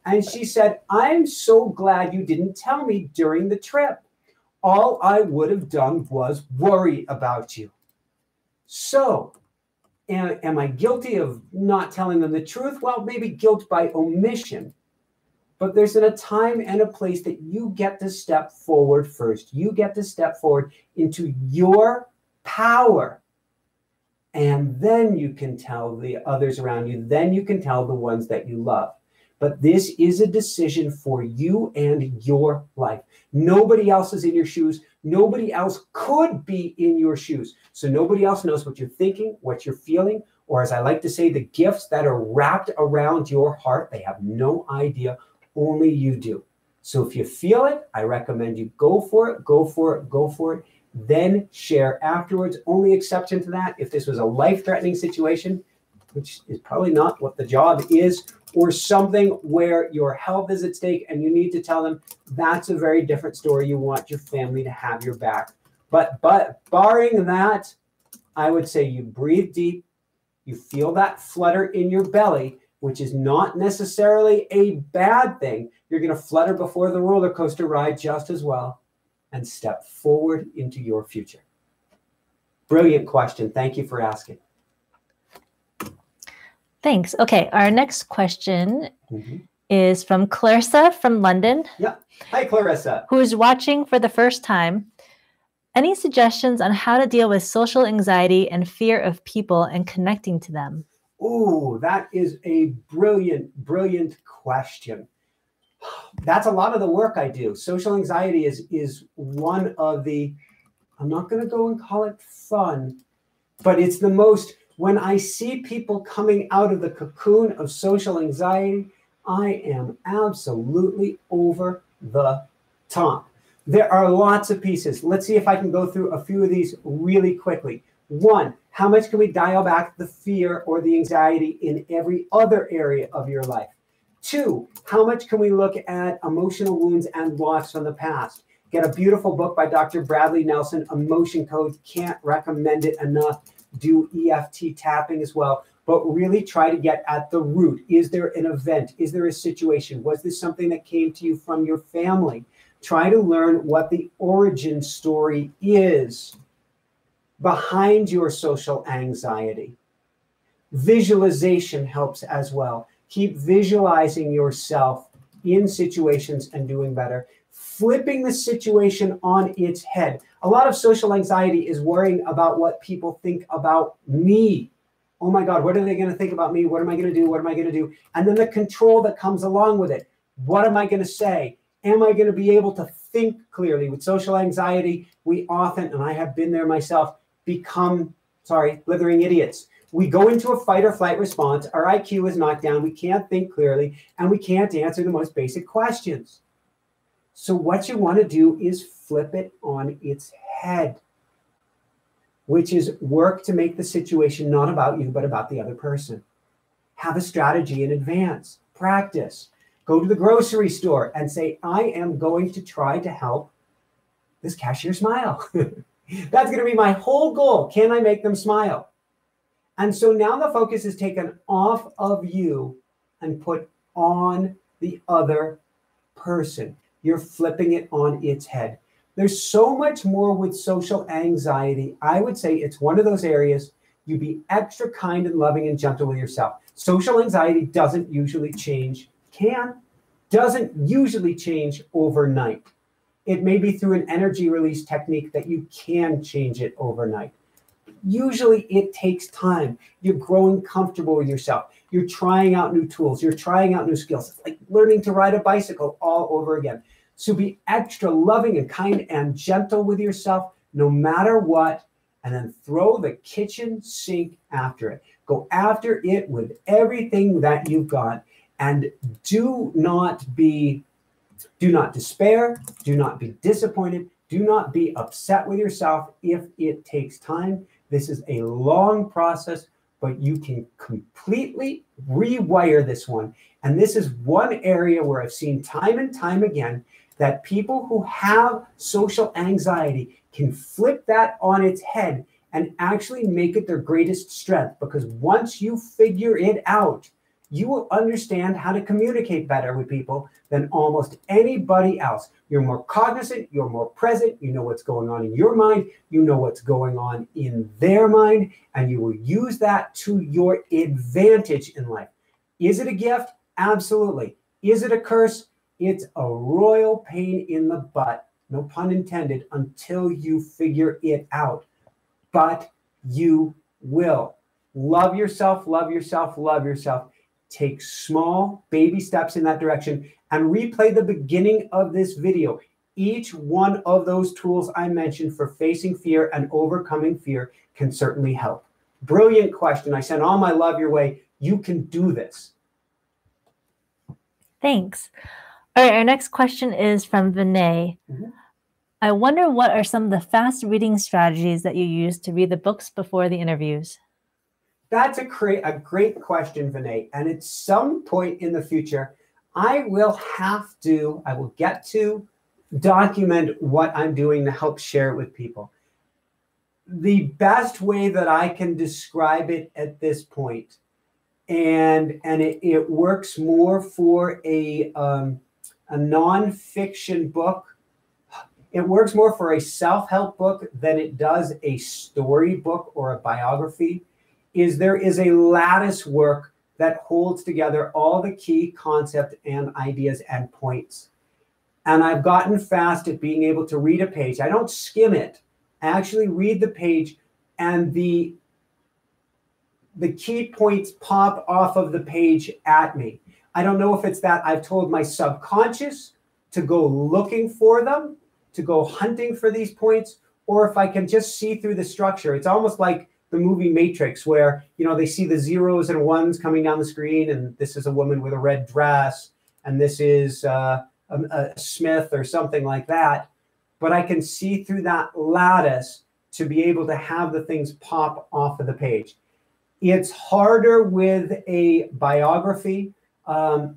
And she said, I'm so glad you didn't tell me during the trip. All I would have done was worry about you. So, am I guilty of not telling them the truth? Well, maybe guilt by omission. But there's a time and a place that you get to step forward first. You get to step forward into your power. And then you can tell the others around you. Then you can tell the ones that you love. But this is a decision for you and your life. Nobody else is in your shoes. Nobody else could be in your shoes. So nobody else knows what you're thinking, what you're feeling, or as I like to say, the gifts that are wrapped around your heart. They have no idea. Only you do. So if you feel it, I recommend you go for it, go for it, go for it. Then share afterwards. Only exception to that, if this was a life-threatening situation, which is probably not what the job is, or something where your health is at stake and you need to tell them, that's a very different story. You want your family to have your back. But barring that, I would say you breathe deep, you feel that flutter in your belly, which is not necessarily a bad thing. You're going to flutter before the roller coaster ride just as well, and step forward into your future. Brilliant question. Thank you for asking. Thanks. Okay, our next question is from Clarissa from London. Yeah. Hi, Clarissa. Who is watching for the first time. Any suggestions on how to deal with social anxiety and fear of people and connecting to them? Oh, that is a brilliant, brilliant question. That's a lot of the work I do. Social anxiety is one of the, I'm not going to go and call it fun, but it's the most, when I see people coming out of the cocoon of social anxiety, I am absolutely over the top. There are lots of pieces. Let's see if I can go through a few of these really quickly. One, how much can we dial back the fear or the anxiety in every other area of your life? Two, how much can we look at emotional wounds and loss from the past? Get a beautiful book by Dr. Bradley Nelson, Emotion Code. Can't recommend it enough. Do EFT tapping as well, but really try to get at the root. Is there an event? Is there a situation? Was this something that came to you from your family? Try to learn what the origin story is behind your social anxiety. Visualization helps as well. Keep visualizing yourself in situations and doing better. Flipping the situation on its head. A lot of social anxiety is worrying about what people think about me. Oh my God, what are they going to think about me? What am I going to do? What am I going to do? And then the control that comes along with it. What am I going to say? Am I going to be able to think clearly? With social anxiety, we often, and I have been there myself, become, blithering idiots. We go into a fight or flight response. Our IQ is knocked down. We can't think clearly, and we can't answer the most basic questions. So what you want to do is flip it on its head, which is work to make the situation not about you, but about the other person. Have a strategy in advance. Practice. Go to the grocery store and say, I am going to try to help this cashier smile. That's going to be my whole goal. Can I make them smile? And so now the focus is taken off of you and put on the other person. You're flipping it on its head. There's so much more with social anxiety. I would say it's one of those areas you be extra kind and loving and gentle with yourself. Social anxiety doesn't usually change, doesn't usually change overnight. It may be through an energy release technique that you can change it overnight. Usually it takes time. You're growing comfortable with yourself. You're trying out new tools. You're trying out new skills. It's like learning to ride a bicycle all over again. So be extra loving and kind and gentle with yourself no matter what, and then throw the kitchen sink after it. Go after it with everything that you've got, and do not despair, do not be disappointed, do not be upset with yourself if it takes time. This is a long process, but you can completely rewire this one. And this is one area where I've seen time and time again that people who have social anxiety can flip that on its head and actually make it their greatest strength. Because once you figure it out, you will understand how to communicate better with people than almost anybody else. You're more cognizant, you're more present, you know what's going on in your mind, you know what's going on in their mind, and you will use that to your advantage in life. Is it a gift? Absolutely. Is it a curse? It's a royal pain in the butt, no pun intended, until you figure it out. But you will. Love yourself, love yourself, love yourself. Take small baby steps in that direction and replay the beginning of this video. Each one of those tools I mentioned for facing fear and overcoming fear can certainly help. Brilliant question. I send all my love your way. You can do this. Thanks. All right, our next question is from Vinay. I wonder what are some of the fast reading strategies that you use to read the books before the interviews? That's a great question, Vinay. And at some point in the future, I will get to document what I'm doing to help share it with people. The best way that I can describe it at this point, and it works more for a nonfiction book. It works more for a self-help book than it does a story book or a biography. There is a lattice work that holds together all the key concepts and ideas and points. And I've gotten fast at being able to read a page. I don't skim it. I actually read the page, and the key points pop off of the page at me. I don't know if it's that I've told my subconscious to go looking for them, to go hunting for these points, or if I can just see through the structure. It's almost like the movie Matrix, where, they see the zeros and ones coming down the screen, and this is a woman with a red dress, and this is a Smith or something like that. But I can see through that lattice to be able to have the things pop off of the page. It's harder with a biography. I've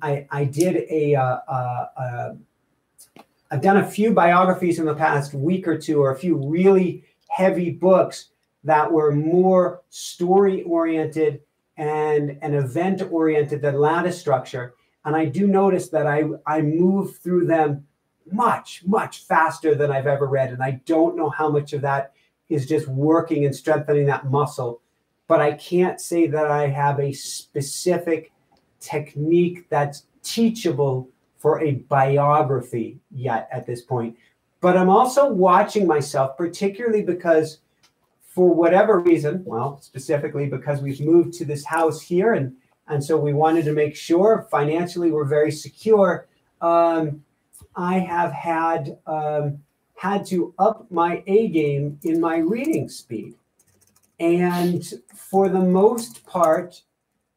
done a few biographies in the past week or two, or a few really heavy books that were more story-oriented and event-oriented than lattice structure. And I do notice that I move through them much, much faster than I've ever read. And I don't know how much of that is just working and strengthening that muscle. But I can't say that I have a specific technique that's teachable for a biography yet at this point. But I'm also watching myself, particularly because for whatever reason, well, specifically because we've moved to this house here, and so we wanted to make sure financially we're very secure. I have had to up my A game in my reading speed. And for the most part,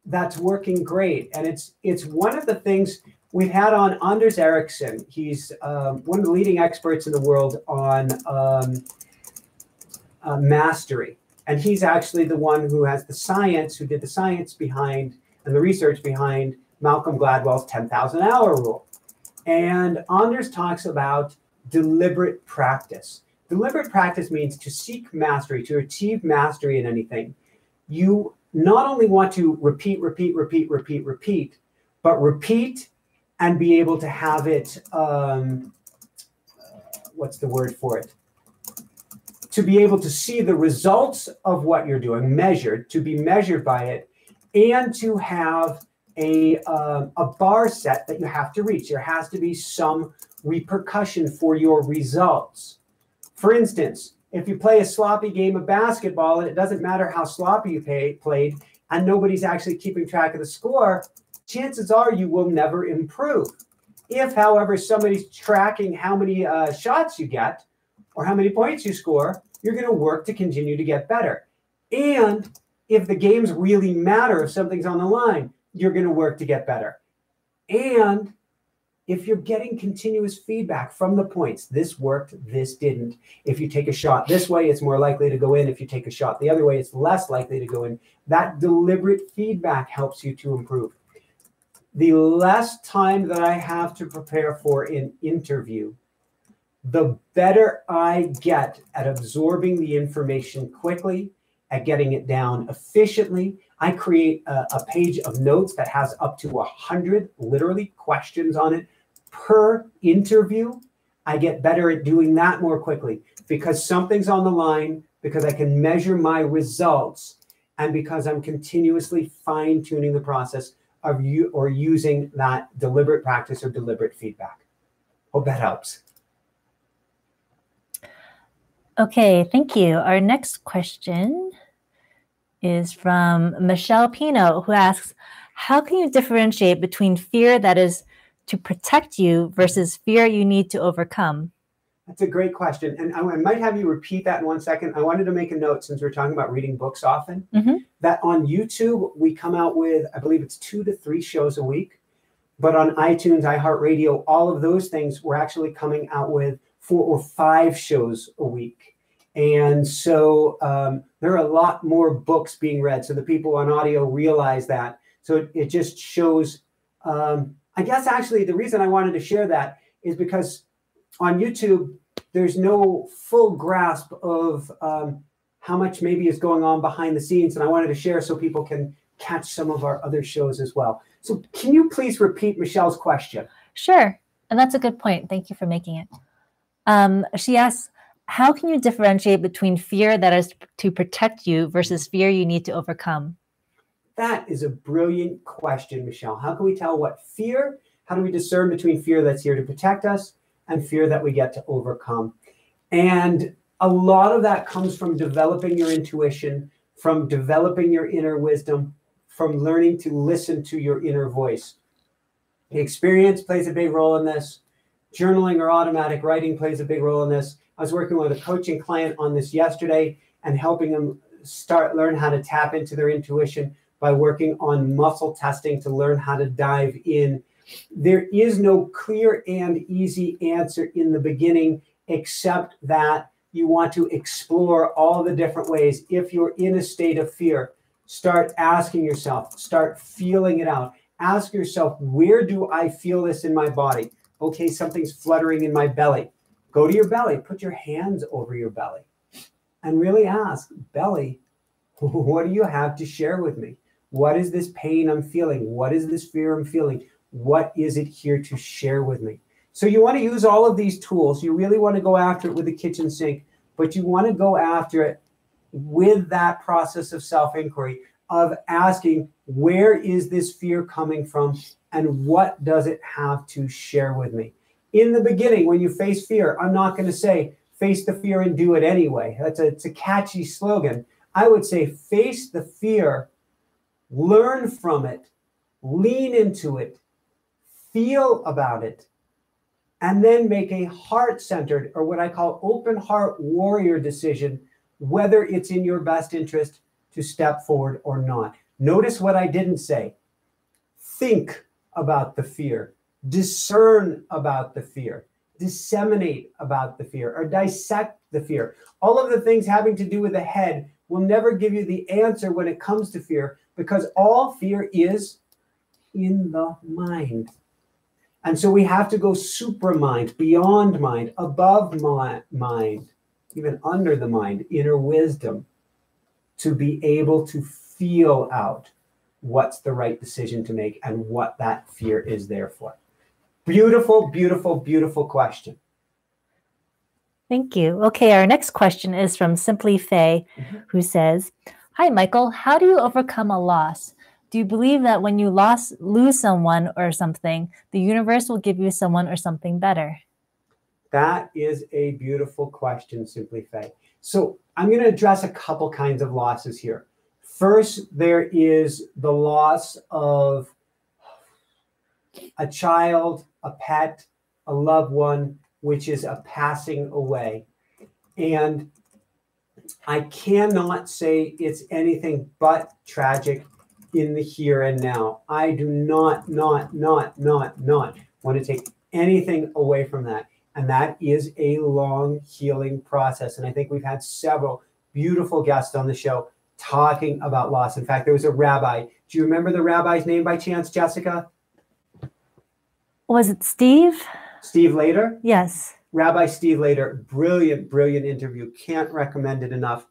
that's working great. And it's one of the things we've had on Anders Ericsson. He's one of the leading experts in the world on mastery. And he's actually the one who did the science behind and the research behind Malcolm Gladwell's 10,000 hour rule. And Anders talks about deliberate practice. Deliberate practice means to seek mastery, to achieve mastery in anything. You not only want to repeat, but repeat and be able to have it, what's the word for it? To be able to see the results of what you're doing measured, to be measured by it, and to have a bar set that you have to reach. There has to be some repercussion for your results. For instance, if you play a sloppy game of basketball and it doesn't matter how sloppy you played and nobody's actually keeping track of the score, chances are you will never improve. If, however, somebody's tracking how many shots you get or how many points you score, you're going to work to continue to get better. And if the games really matter, if something's on the line, you're going to work to get better. And if you're getting continuous feedback from the points, this worked, this didn't. If you take a shot this way, it's more likely to go in. If you take a shot the other way, it's less likely to go in. That deliberate feedback helps you to improve. The less time that I have to prepare for an interview, the better I get at absorbing the information quickly, at getting it down efficiently. I create a page of notes that has up to 100 literally questions on it per interview. I get better at doing that more quickly because something's on the line, because I can measure my results, and because I'm continuously fine-tuning the process of using that deliberate practice or deliberate feedback. Hope that helps. Okay, thank you. Our next question is from Michelle Pino, who asks, how can you differentiate between fear that is to protect you versus fear you need to overcome? That's a great question. And I might have you repeat that in 1 second. I wanted to make a note, since we're talking about reading books often, that on YouTube, we come out with, I believe it's 2 to 3 shows a week. But on iTunes, iHeartRadio, all of those things, we're actually coming out with 4 or 5 shows a week. And so there are a lot more books being read. So the people on audio realize that. So it just shows, I guess actually the reason I wanted to share that is because on YouTube, there's no full grasp of how much maybe is going on behind the scenes. And I wanted to share so people can catch some of our other shows as well. So can you please repeat Michelle's question? Sure. And that's a good point. Thank you for making it. She asks, how can you differentiate between fear that is to protect you versus fear you need to overcome? That is a brilliant question, Michelle. How can we tell what fear, how do we discern between fear that's here to protect us and fear that we get to overcome? And a lot of that comes from developing your intuition, from developing your inner wisdom, from learning to listen to your inner voice. Experience plays a big role in this. Journaling or automatic writing plays a big role in this. I was working with a coaching client on this yesterday and helping them learn how to tap into their intuition by working on muscle testing to learn how to dive in. There is no clear and easy answer in the beginning, except that you want to explore all the different ways. If you're in a state of fear, start asking yourself, start feeling it out. Ask yourself, where do I feel this in my body? Okay, something's fluttering in my belly. Go to your belly, put your hands over your belly, and really ask, belly, what do you have to share with me? What is this pain I'm feeling? What is this fear I'm feeling? What is it here to share with me? So you want to use all of these tools. You really want to go after it with the kitchen sink, but you want to go after it with that process of self-inquiry, of asking, where is this fear coming from and what does it have to share with me? In the beginning, when you face fear, I'm not going to say, face the fear and do it anyway. It's a catchy slogan. I would say, face the fear, learn from it, lean into it, feel about it, and then make a heart-centered, or what I call open heart warrior decision, whether it's in your best interest to step forward or not. Notice what I didn't say. Think about the fear. Discern about the fear, disseminate about the fear, or dissect the fear. All of the things having to do with the head will never give you the answer when it comes to fear, because all fear is in the mind. And so we have to go supramind, beyond mind, above mind, even under the mind, inner wisdom, to be able to feel out what's the right decision to make and what that fear is there for. Beautiful, beautiful, beautiful question. Thank you. Okay, our next question is from Simply Faye, who says, "Hi, Michael. How do you overcome a loss? Do you believe that when you lose someone or something, the universe will give you someone or something better?" That is a beautiful question, Simply Faye. So I'm going to address a couple kinds of losses here. First, there is the loss of a child, a pet, a loved one, which is a passing away. And I cannot say it's anything but tragic in the here and now. I do not want to take anything away from that. And that is a long healing process. And I think we've had several beautiful guests on the show talking about loss. In fact, there was a rabbi. Do you remember the rabbi's name by chance, Jessica? Was it Steve? Steve Later? Yes. Rabbi Steve Later. Brilliant, brilliant interview. Can't recommend it enough.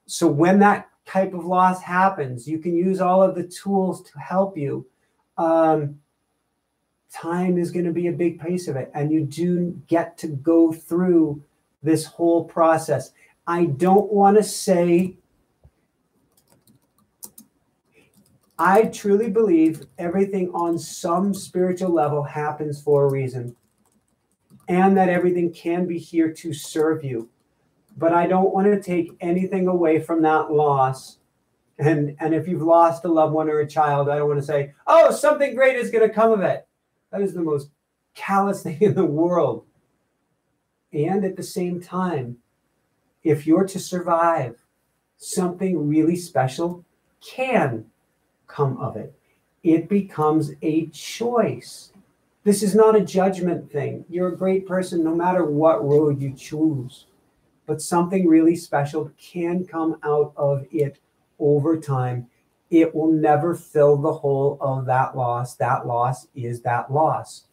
So when that type of loss happens, you can use all of the tools to help you. Time is going to be a big piece of it. And you do get to go through this whole process. I don't want to say, I truly believe everything on some spiritual level happens for a reason, and that everything can be here to serve you. But I don't want to take anything away from that loss. And if you've lost a loved one or a child, I don't want to say, oh, something great is going to come of it. That is the most callous thing in the world. And at the same time, if you're to survive, something really special can come of it. It becomes a choice. This is not a judgment thing. You're a great person no matter what road you choose. But something really special can come out of it over time. It will never fill the hole of that loss. That loss is that loss.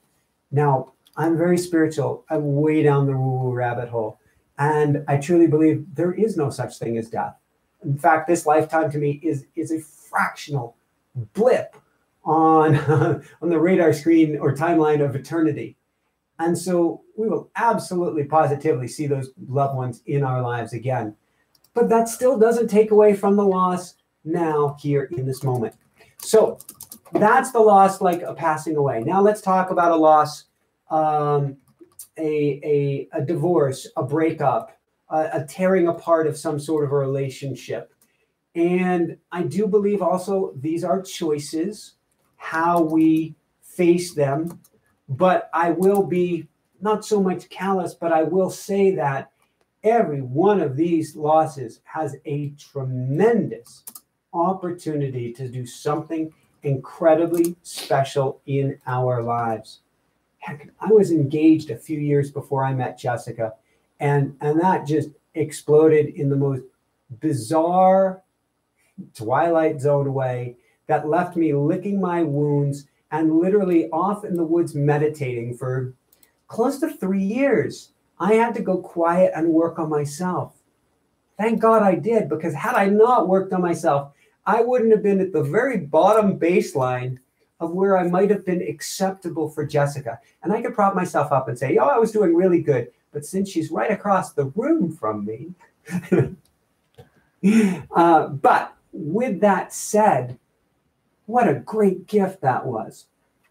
Now, I'm very spiritual. I'm way down the woo-woo rabbit hole. And I truly believe there is no such thing as death. In fact, this lifetime to me is a fractional blip on the radar screen or timeline of eternity. And so we will absolutely positively see those loved ones in our lives again. But that still doesn't take away from the loss now, here in this moment. So that's the loss, like a passing away. Now let's talk about a loss, a divorce, a breakup, a tearing apart of some sort of a relationship. And I do believe also these are choices, how we face them. But I will be not so much callous, but I will say that every one of these losses has a tremendous opportunity to do something incredibly special in our lives. Heck, I was engaged a few years before I met Jessica, and that just exploded in the most bizarre Twilight Zone way that left me licking my wounds and literally off in the woods meditating for close to 3 years. I had to go quiet and work on myself. Thank God I did, because had I not worked on myself, I wouldn't have been at the very bottom baseline of where I might have been acceptable for Jessica. And I could prop myself up and say, oh, I was doing really good. But since she's right across the room from me, but with that said, what a great gift that was.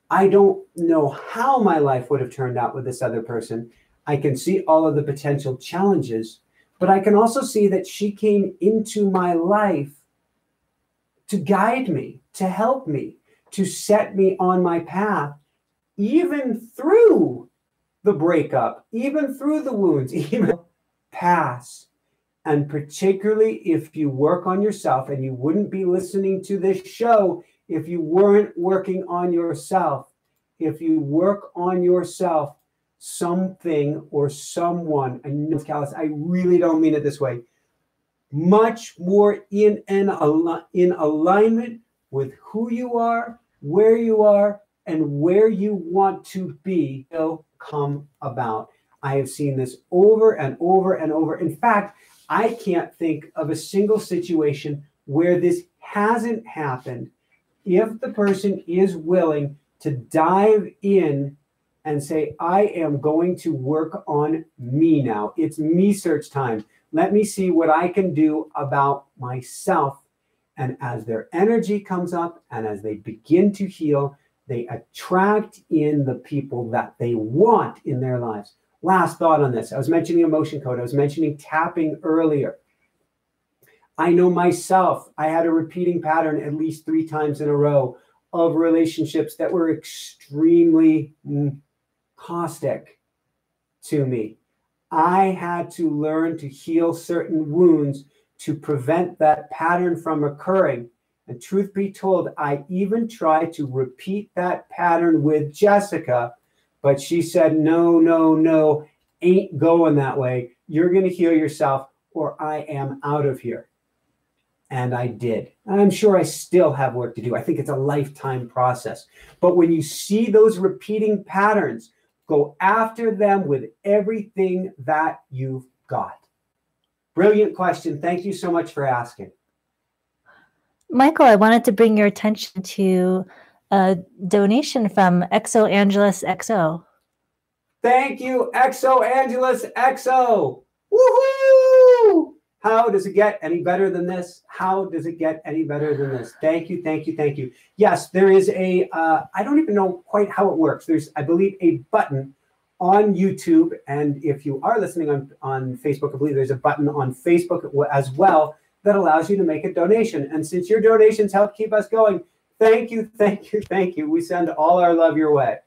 I don't know how my life would have turned out with this other person. I can see all of the potential challenges, but I can also see that she came into my life to guide me, to help me, to set me on my path, even through the breakup, even through the wounds, even pass. And particularly if you work on yourself, and you wouldn't be listening to this show if you weren't working on yourself. If you work on yourself, something or someone, I know it's callous, I really don't mean it this way, much more in alignment with who you are, and where you want to be will come about. I have seen this over and over and over. In fact, I can't think of a single situation where this hasn't happened if the person is willing to dive in and say, I am going to work on me now. It's me search time. Let me see what I can do about myself. And as their energy comes up and as they begin to heal, they attract in the people that they want in their lives. Last thought on this. I was mentioning emotion code. I was mentioning tapping earlier. I know myself, I had a repeating pattern at least 3 times in a row of relationships that were extremely caustic to me. I had to learn to heal certain wounds to prevent that pattern from occurring. And truth be told, I even tried to repeat that pattern with Jessica, but she said, no, ain't going that way. You're going to heal yourself or I am out of here. And I did. I'm sure I still have work to do. I think it's a lifetime process. But when you see those repeating patterns, go after them with everything that you've got. Brilliant question. Thank you so much for asking. Michael, I wanted to bring your attention to a donation from Exo Angelus XO. Thank you, Exo Angelus XO. Woohoo! How does it get any better than this? How does it get any better than this? Thank you, thank you, thank you. Yes, there is a, I don't even know quite how it works. There's, I believe, a button on YouTube. And if you are listening on Facebook, I believe there's a button on Facebook as well that allows you to make a donation. And since your donations help keep us going, thank you, thank you, thank you. We send all our love your way.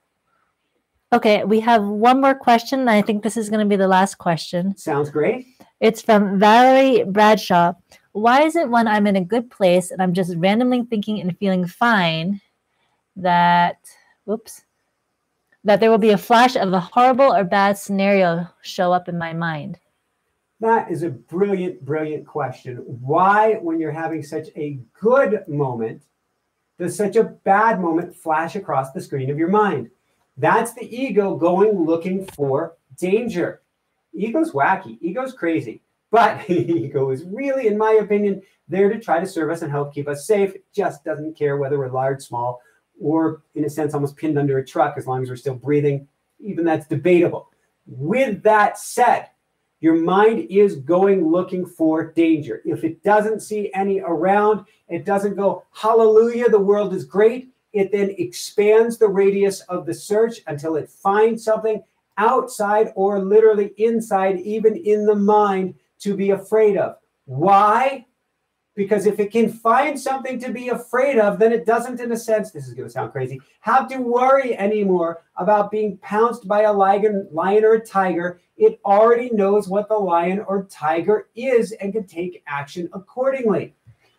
Okay, we have one more question. I think this is going to be the last question. Sounds great. It's from Valerie Bradshaw. Why is it when I'm in a good place and I'm just randomly thinking and feeling fine that there will be a flash of a horrible or bad scenario show up in my mind? That is a brilliant, brilliant question. Why, when you're having such a good moment, does such a bad moment flash across the screen of your mind? That's the ego going looking for danger. Ego's wacky. Ego's crazy. But ego is really, in my opinion, there to try to serve us and help keep us safe. It just doesn't care whether we're large, small, or in a sense, almost pinned under a truck as long as we're still breathing. Even that's debatable. With that said, your mind is going looking for danger. If it doesn't see any around, it doesn't go, hallelujah, the world is great. It then expands the radius of the search until it finds something outside or literally inside, even in the mind, to be afraid of. Why? Because if it can find something to be afraid of, then it doesn't, in a sense, this is going to sound crazy, have to worry anymore about being pounced by a lion or a tiger. It already knows what the lion or tiger is and can take action accordingly.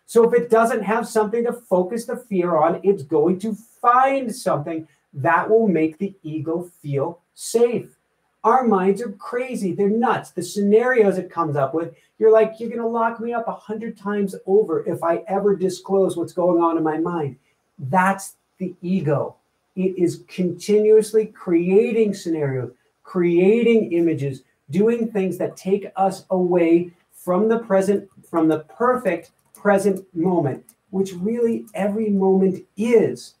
So if it doesn't have something to focus the fear on, it's going to find something that will make the ego feel safe. Our minds are crazy. They're nuts. The scenarios it comes up with, you're like, you're going to lock me up 100 times over if I ever disclose what's going on in my mind. That's the ego. It is continuously creating scenarios, creating images, doing things that take us away from the present, from the perfect present moment, which really every moment is,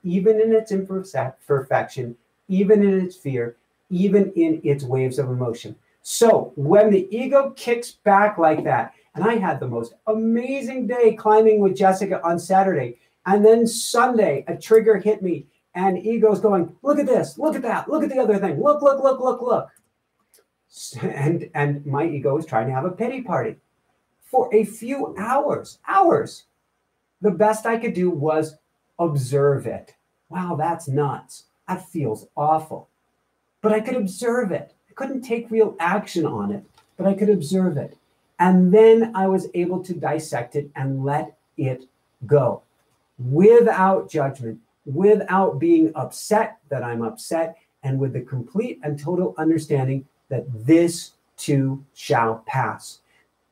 even in its imperfection, even in its fear, even in its waves of emotion. So when the ego kicks back like that, and I had the most amazing day climbing with Jessica on Saturday, and then Sunday, a trigger hit me, and ego's going, look at this, look at that, look at the other thing, look. And my ego is trying to have a pity party. For a few hours. The best I could do was observe it. Wow, that's nuts. That feels awful. But I could observe it. I couldn't take real action on it, but I could observe it. And then I was able to dissect it and let it go without judgment, without being upset that I'm upset, and with the complete and total understanding that this too shall pass.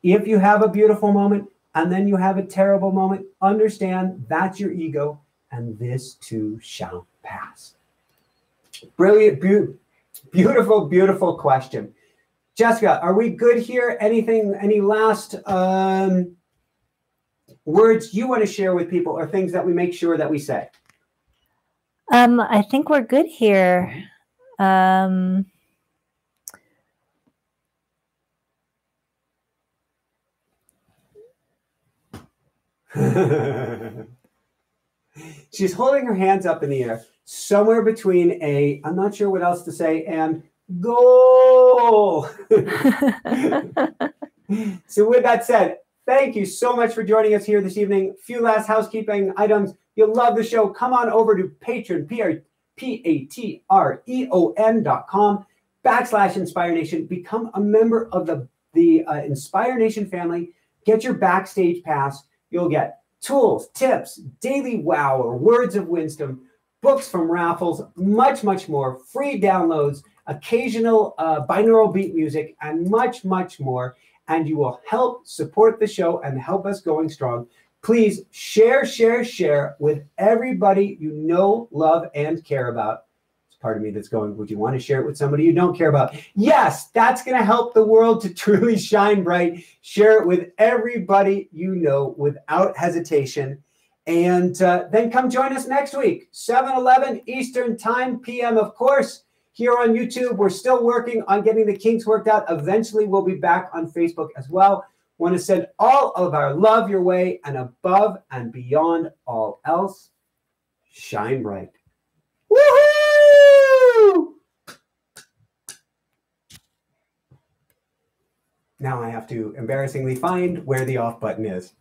If you have a beautiful moment, and then you have a terrible moment, understand that's your ego, and this too shall pass. Brilliant, beautiful, beautiful question. Jessica, are we good here? Anything, any last words you want to share with people, or things that we make sure that we say? I think we're good here. She's holding her hands up in the air, somewhere between a, I'm not sure what else to say, and goal. So with that said, thank you so much for joining us here this evening. Few last housekeeping items. You'll love the show. Come on over to Patreon, patreon.com/Inspire Nation. Become a member of the Inspire Nation family. Get your Backstage Pass. You'll get tools, tips, daily wow or words of wisdom, books from raffles, much, much more, free downloads, occasional binaural beat music, and much, much more. And you will help support the show and help us going strong. Please share with everybody you know, love, and care about. It's part of me that's going, would you want to share it with somebody you don't care about? Yes, that's going to help the world to truly shine bright. Share it with everybody you know without hesitation. And then come join us next week, 7/11 Eastern Time, PM, of course. Here on YouTube, we're still working on getting the kinks worked out. Eventually, we'll be back on Facebook as well. Want to send all of our love your way, and above and beyond all else, shine bright. Woohoo! Now I have to embarrassingly find where the off button is.